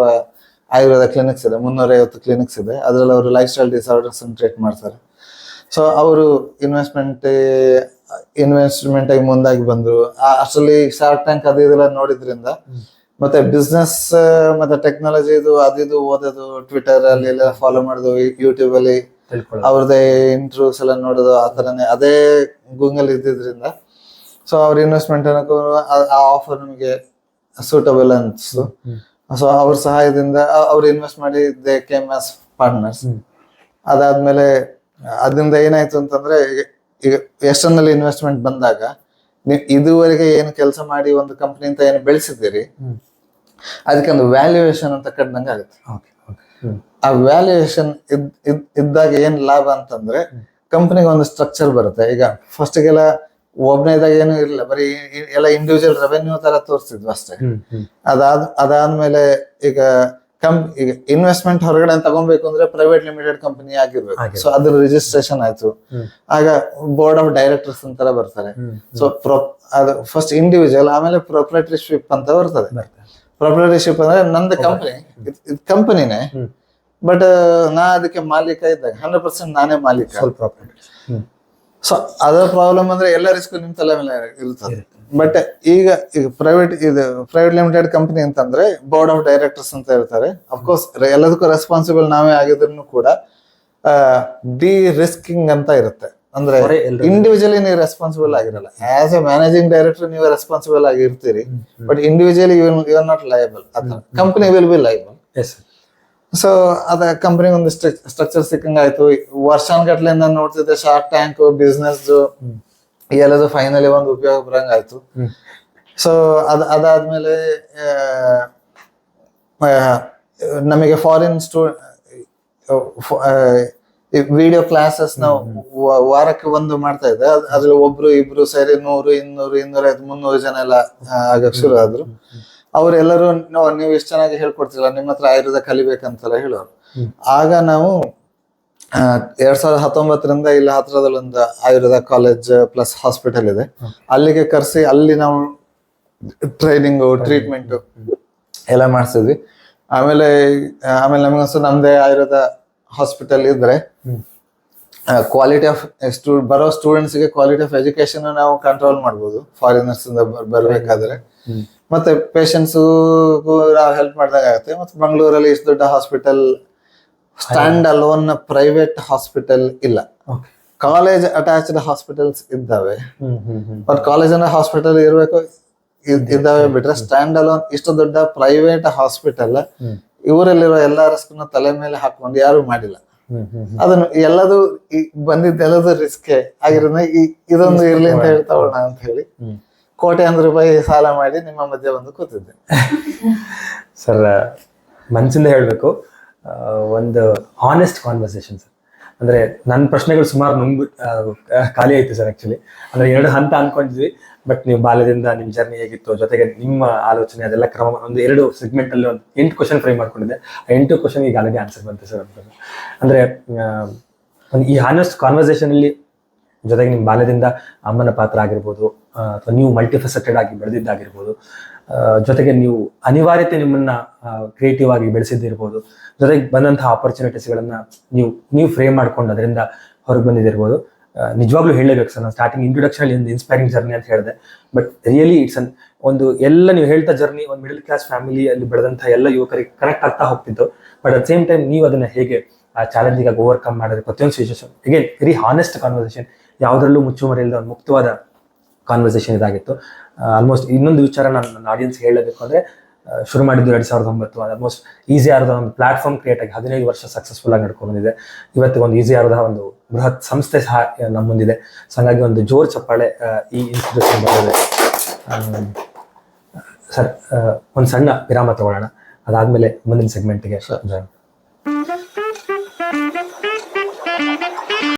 ಆಯುರ್ವೇದ ಕ್ಲಿನಿಕ್ಸ್ ಇದೆ, 350 ಕ್ಲಿನಿಕ್ಸ್ ಇದೆ. ಅದ್ರಲ್ಲಿ ಅವರು ಲೈಫ್ ಸ್ಟೈಲ್ ಡಿಸಾರ್ಡರ್ಸ್ ಟ್ರೀಟ್ ಮಾಡ್ತಾರೆ. ಸೊ ಅವರು ಇನ್ವೆಸ್ಟ್ಮೆಂಟ್ ಆಗಿ ಮುಂದಾಗಿ ಬಂದ್ರು. ಅಷ್ಟರಲ್ಲಿ ಶಾರ್ಕ್ ಟ್ಯಾಂಕ್ ಅದು ಇದೆಲ್ಲ ನೋಡಿದ್ರಿಂದ ಮತ್ತೆ ಬಿಸ್ನೆಸ್ ಮತ್ತೆ ಟೆಕ್ನಾಲಜಿ ಇದು ಓದೋದು, ಟ್ವಿಟರ್ ಅಲ್ಲಿ ಎಲ್ಲ ಫಾಲೋ ಮಾಡೋದು, ಯೂಟ್ಯೂಬ್ ಅಲ್ಲಿ ಅವ್ರದ್ದೇ ಇಂಟರ್ವ್ಯೂಸ್ ಎಲ್ಲ ನೋಡೋದು, ಆ ತರನೇ ಅದೇ ಗೂಗಲ್ ಇದ್ದಿದ್ರಿಂದ ಸೊ ಅವ್ರ ಇನ್ವೆಸ್ಟ್ಮೆಂಟ್ ಅನ್ನೋಕ್ಕೂ ಆ ಆಫರ್ ನಮಗೆ ಸೂಟಬಲ್ ಅನ್ಸ್ತು. ಸೊ ಅವ್ರ ಸಹಾಯದಿಂದ ಅವ್ರು ಇನ್ವೆಸ್ಟ್ ಮಾಡಿ ದೇ ಕೇಮ್ ಆಸ್ ಪಾರ್ಟ್ನರ್ಸ್. ಅದಾದ್ಮೇಲೆ ಅದರಿಂದ ಏನಾಯ್ತು ಅಂತಂದ್ರೆ, ಈಗ ಎಕ್ಸ್ಟರ್ನಲ್ ಇನ್ವೆಸ್ಟ್ಮೆಂಟ್ ಬಂದಾಗ ನೀವು ಇದುವರೆಗೆ ಏನು ಕೆಲಸ ಮಾಡಿ ಒಂದು ಕಂಪ್ನಿ ಅಂತ ಏನು ಬೆಳೆಸಿದ್ದೀರಿ, ಅದಕ್ಕೊಂದು ವ್ಯಾಲ್ಯೂಯೇಷನ್ ಅಂತ ಕಟ್ಟದಂಗೆ ಆಗುತ್ತೆ. ಆ ವ್ಯಾಲ್ಯೂಯೇಷನ್ ಇದ್ದಾಗ ಏನ್ ಲಾಭ ಅಂತಂದ್ರೆ, ಕಂಪ್ನಿಗೆ ಒಂದು ಸ್ಟ್ರಕ್ಚರ್ ಬರುತ್ತೆ. ಈಗ ಫಸ್ಟ್ಗೆಲ್ಲ ಒಬ್ನೇದಾಗ ಏನು ಇರಲಿಲ್ಲ, ಬರೀ ಎಲ್ಲ ಇಂಡಿವಿಜುವಲ್ ರೆವೆನ್ಯೂ ತರ ತೋರಿಸ್ತಿದ್ವಿ ಅಷ್ಟೇ. ಅದಾದ್ಮೇಲೆ ಈಗ ಇನ್ವೆಸ್ಟ್ಮೆಂಟ್ ಹೊರಗಡೆ ತಗೊಬೇಕು ಅಂದ್ರೆ ಪ್ರೈವೇಟ್ ಲಿಮಿಟೆಡ್ ಕಂಪನಿ ಆಗಿರ್ಬೇಕು. ಸೊ ಅದ್ರ ರಿಜಿಸ್ಟ್ರೇಷನ್ ಆಯ್ತು. ಆಗ ಬೋರ್ಡ್ ಆಫ್ ಡೈರೆಕ್ಟರ್ಸ್ ಅಂತರ ಬರ್ತಾರೆ. ಸೊ ಅದು ಫಸ್ಟ್ ಇಂಡಿವಿಜುವಲ್, ಆಮೇಲೆ ಪ್ರೊಪ್ರೈಟರ್ಶಿಪ್ ಅಂತ ಬರ್ತದೆ. ಪ್ರೊಪ್ರೈಟರ್ಶಿಪ್ ಅಂದ್ರೆ ನಂದು ಕಂಪನಿನೇ, ಬಟ್ ನಾ ಅದಕ್ಕೆ ಮಾಲೀಕ ಇದ್ದಾಗ 100% ನಾನೇ ಮಾಲೀಕ. ಸೊ ಅದರ ಪ್ರಾಬ್ಲಮ್ ಅಂದ್ರೆ ಎಲ್ಲ ರಿಸ್ಕ್ ನಿಮ್ ತಲೆ ಮೇಲೆ ಇರ್ತದೆ. ಬಟ್ ಈಗ ಪ್ರೈವೇಟ್ ಲಿಮಿಟೆಡ್ ಕಂಪನಿ ಅಂತಂದ್ರೆ ಬೋರ್ಡ್ ಆಫ್ ಡೈರೆಕ್ಟರ್ಸ್ ಅಂತ ಇರ್ತಾರೆ. ಅಫ್ಕೋರ್ಸ್ ಎಲ್ಲದಕ್ಕೂ ರೆಸ್ಪಾನ್ಸಿಬಲ್ ನಾವೇ ಆಗಿದ್ರು ಕೂಡ ಡಿ ರಿಸ್ಕಿಂಗ್ ಅಂತ ಇರುತ್ತೆ. ಅಂದ್ರೆ ಇಂಡಿವಿಜುವಲಿ ನೀವು ರೆಸ್ಪಾನ್ಸಿಬಲ್ ಆಗಿರಲ್ಲ. ಆಸ್ ಎ ಮ್ಯಾನೇಜಿಂಗ್ ಡೈರೆಕ್ಟರ್ ನೀವು ರೆಸ್ಪಾನ್ಸಿಬಲ್ ಆಗಿರ್ತೀರಿ, but individually you are not liable. Company will be liable. So ಅದ ಕಂಪನಿ ಒಂದು ಸ್ಟ್ರಕ್ಚರ್ ಸಿಕ್ಕಂಗಾಯ್ತು. ವರ್ಷಾನ್ಗಟ್ಲೆಯಿಂದ ನೋಡ್ತಿದ್ದೆ ಶಾರ್ಕ್ ಟ್ಯಾಂಕ್ ಬಿಸ್ನೆಸ್ ಎಲ್ಲದು ಫೈನಲಿ ಒಂದು ಉಪಯೋಗ ಬರಂಗಾಯ್ತು. ಸೊ ಅದಾದ್ಮೇಲೆ ನಮಗೆ ಫಾರಿನ್ ವಿಡಿಯೋ ಕ್ಲಾಸಸ್ ನಾವು ವಾರಕ್ಕೆ ಒಂದು ಮಾಡ್ತಾ ಇದ್ದೆ. ಅದ್ರಲ್ಲಿ ಒಬ್ರು ಇಬ್ರು ಸೇರಿ 100, 200, 250, 300 ಜನ ಎಲ್ಲ ಆಗಕ್ ಶುರು ಆದ್ರು. ಅವ್ರೆಲ್ಲರೂ ನೀವು ಎಷ್ಟು ಚೆನ್ನಾಗಿ ಹೇಳ್ಕೊಡ್ತಿಲ್ಲ, ನಿಮ್ಮ ಹತ್ರ ಆಯುರ್ವೇದ ಕಲಿಬೇಕಂತೆಲ್ಲ ಹೇಳೋರು. ಆಗ ನಾವು 2019ರಿಂದ ಇಲ್ಲಿ ಹತ್ರದಲ್ಲಿ ಒಂದು ಆಯುರ್ವೇದ ಕಾಲೇಜ್ ಪ್ಲಸ್ ಹಾಸ್ಪಿಟಲ್ ಇದೆ, ಅಲ್ಲಿಗೆ ಕರೆಸಿ ಅಲ್ಲಿ ನಾವು ಟ್ರೈನಿಂಗು ಟ್ರೀಟ್ಮೆಂಟ್ ಎಲ್ಲ ಮಾಡಿಸಿದ್ವಿ. ಆಮೇಲೆ ನಮಗನ್ಸು ನಮ್ದೇ ಆಯುರ್ವೇದ ಹಾಸ್ಪಿಟಲ್ ಇದ್ರೆ ಕ್ವಾಲಿಟಿ ಆಫ್ ಬರೋ ಸ್ಟೂಡೆಂಟ್ಸ್ಗೆ ಕ್ವಾಲಿಟಿ ಆಫ್ ಎಜುಕೇಶನ್ ನಾವು ಕಂಟ್ರೋಲ್ ಮಾಡ್ಬೋದು ಫಾರಿನರ್ಸ್ ಇಂದ ಬರ್ಬೇಕಾದ್ರೆ. ಮತ್ತೆ ಪೇಷಂಟ್ಸ್ ನಾವು ಹೆಲ್ಪ್ ಮಾಡಿದಾಗ ಆಗುತ್ತೆ. ಮತ್ತೆ ಮಂಗಳೂರಲ್ಲಿ ಇಷ್ಟು ದೊಡ್ಡ hospital stand alone private hospital ಇಲ್ಲ. ಕಾಲೇಜ್ ಅಟ್ಯಾಚ್ಡ್ ಹಾಸ್ಪಿಟಲ್ಸ್ ಇದ್ದಾವೆ, ಬಟ್ ಕಾಲೇಜ್ ಅಂದ್ರೆ ಹಾಸ್ಪಿಟಲ್ ಇದ್ದಾವೆ ಬಿಟ್ರೆ ಸ್ಟ್ಯಾಂಡ್ ಅಲೋನ್ ಇಷ್ಟು ದೊಡ್ಡ ಪ್ರೈವೇಟ್ ಹಾಸ್ಪಿಟಲ್ ಇವರಲ್ಲಿರೋ ಎಲ್ಲಾ ರಿಸ್ಕ್ ತಲೆ ಮೇಲೆ ಹಾಕೊಂಡು ಯಾರು ಮಾಡಿಲ್ಲ. ಅದನ್ನು ಎಲ್ಲದು ಬಂದಿದ್ದೆಲ್ಲದು ರಿಸ್ಕ್ ಆಗಿರೋದ್ರಿಂದ ಇದೊಂದು ಇರ್ಲಿ ಅಂತ ಹೇಳ್ತಾವಣ ಅಂತ ಹೇಳಿ ಕೋಟ್ಯಾಂತರ ರೂಪಾಯಿ ಸಾಲ ಮಾಡಿ ನಿಮ್ಮ ಮಧ್ಯೆ ಬಂದು ಕೂತಿದ್ದೆ.
ಸರ್, ಮನಸ್ಸಿಂದ ಹೇಳಬೇಕು, ಒಂದು ಹಾನೆಸ್ಟ್ ಕಾನ್ವರ್ಸೇಷನ್ ಸರ್. ಅಂದರೆ ನನ್ನ ಪ್ರಶ್ನೆಗಳು ಸುಮಾರು ಖಾಲಿ ಆಯಿತು ಸರ್. ಆ್ಯಕ್ಚುಲಿ ಅಂದರೆ 2 ಹಂತ ಅಂದ್ಕೊಂಡಿದ್ವಿ, ಬಟ್ ನೀವು ಬಾಲ್ಯದಿಂದ ನಿಮ್ಮ ಜರ್ನಿ ಹೇಗಿತ್ತು, ಜೊತೆಗೆ ನಿಮ್ಮ ಆಲೋಚನೆ ಅದೆಲ್ಲ ಕ್ರಮ ಒಂದು 2 ಸೆಗ್ಮೆಂಟಲ್ಲಿ ಒಂದು 8 ಕ್ವಶನ್ ಫ್ರೈ ಮಾಡ್ಕೊಂಡಿದ್ದೆ. ಆ 8 ಕ್ವಶನ್ ಈಗ ಆಲ್ರೆಡಿ ಆನ್ಸರ್ ಬಂತು ಸರ್. ಅಂದರೆ ಒಂದು ಈ ಹಾನೆಸ್ಟ್ ಕಾನ್ವರ್ಸೇಷನಲ್ಲಿ ಜೊತೆಗೆ ನಿಮ್ಮ ಬಾಲ್ಯದಿಂದ ಅಮ್ಮನ ಪಾತ್ರ ಆಗಿರ್ಬೋದು, ಅಥವಾ ನೀವು ಮಲ್ಟಿಫೆಸೆಟೆಡ್ ಆಗಿ ಬೆಳೆದಿದ್ದಾಗಿರ್ಬೋದು, ಜೊತೆಗೆ ನೀವು ಅನಿವಾರ್ಯತೆ ನಿಮ್ಮನ್ನ ಕ್ರಿಯೇಟಿವ್ ಆಗಿ ಬೆಳೆಸಿದ್ದಿರ್ಬೋದು, ಜೊತೆಗೆ ಬಂದಂತಹ ಆಪರ್ಚುನಿಟೀಸ್ಗಳನ್ನ ನೀವು ಫ್ರೇಮ್ ಮಾಡ್ಕೊಂಡು ಅದರಿಂದ ಹೊರಗೆ ಬಂದಿದ್ದಿರ್ಬೋದು. ನಿಜವಾಗ್ಲೂ ಹೇಳಲೇಬೇಕು ಸರ್, ನಾನು ಸ್ಟಾರ್ಟಿಂಗ್ ಇಂಟ್ರೊಡಕ್ಷನ್ ಒಂದು ಇನ್ಸ್ಪೈರಿಂಗ್ ಜರ್ನಿ ಅಂತ ಹೇಳಿದೆ, ಬಟ್ ರಿಯಲಿ ಇಟ್ಸ್ ಒಂದು ಎಲ್ಲ ನೀವು ಹೇಳ್ತಾ ಜರ್ನಿ ಒಂದು ಮಿಡಲ್ ಕ್ಲಾಸ್ ಫ್ಯಾಮಿಲಿಯಲ್ಲಿ ಬೆಳೆದಂತಹ ಎಲ್ಲ ಯುವಕರಿಗೆ ಕನೆಕ್ಟ್ ಆಗ್ತಾ ಹೋಗ್ತಿತ್ತು. ಬಟ್ ಅಟ್ ಸೇಮ್ ಟೈಮ್ ನೀವು ಅದನ್ನ ಹೇಗೆ ಆ ಚಾಲೆಂಜಿಗಾಗಿ ಓವರ್ಕಮ್ ಮಾಡಿದ್ರೆ ಪ್ರತಿಯೊಂದು situation again very honest conversation, ಯಾವುದರಲ್ಲೂ ಮುಚ್ಚುಮರೆಯಿಲ್ಲದ ಒಂದು ಮುಕ್ತವಾದ ಕಾನ್ವರ್ಸೇಷನ್ ಇದಾಗಿತ್ತು. ಆಲ್ಮೋಸ್ಟ್ ಇನ್ನೊಂದು ವಿಚಾರ ನಾನು ನನ್ನ ಆಡಿಯನ್ಸ್ ಹೇಳಬೇಕು ಅಂದರೆ, ಶುರು ಮಾಡಿದ್ದು 2009, ಆಲ್ಮೋಸ್ಟ್ ಈಸಿ ಆರದ ಒಂದು ಪ್ಲಾಟ್ಫಾರ್ಮ್ ಕ್ರಿಯೇಟ್ ಆಗಿ 15 ವರ್ಷ ಸಕ್ಸಸ್ಫುಲ್ ಆಗಿ ನಡ್ಕೊಂಡು ಬಂದಿದೆ. ಇವತ್ತಿಗೆ ಒಂದು ಈಸಿ ಆದ ಒಂದು ಬೃಹತ್ ಸಂಸ್ಥೆ ಸಹ ನಮ್ಮ ಮುಂದಿದೆ. ಸೊ ಹಾಗಾಗಿ ಒಂದು ಜೋರ್ ಚಪ್ಪಾಳೆ ಈ ಇನ್ಸ್ಟಿಟ್ಯೂಷನ್ ಬಂದಿದೆ. ಸರ್, ಒಂದು ಸಣ್ಣ ವಿರಾಮ ತಗೊಳ್ಳೋಣ, ಅದಾದ್ಮೇಲೆ ಮುಂದಿನ ಸೆಗ್ಮೆಂಟ್ಗೆ ಜಾಯ್ನ್.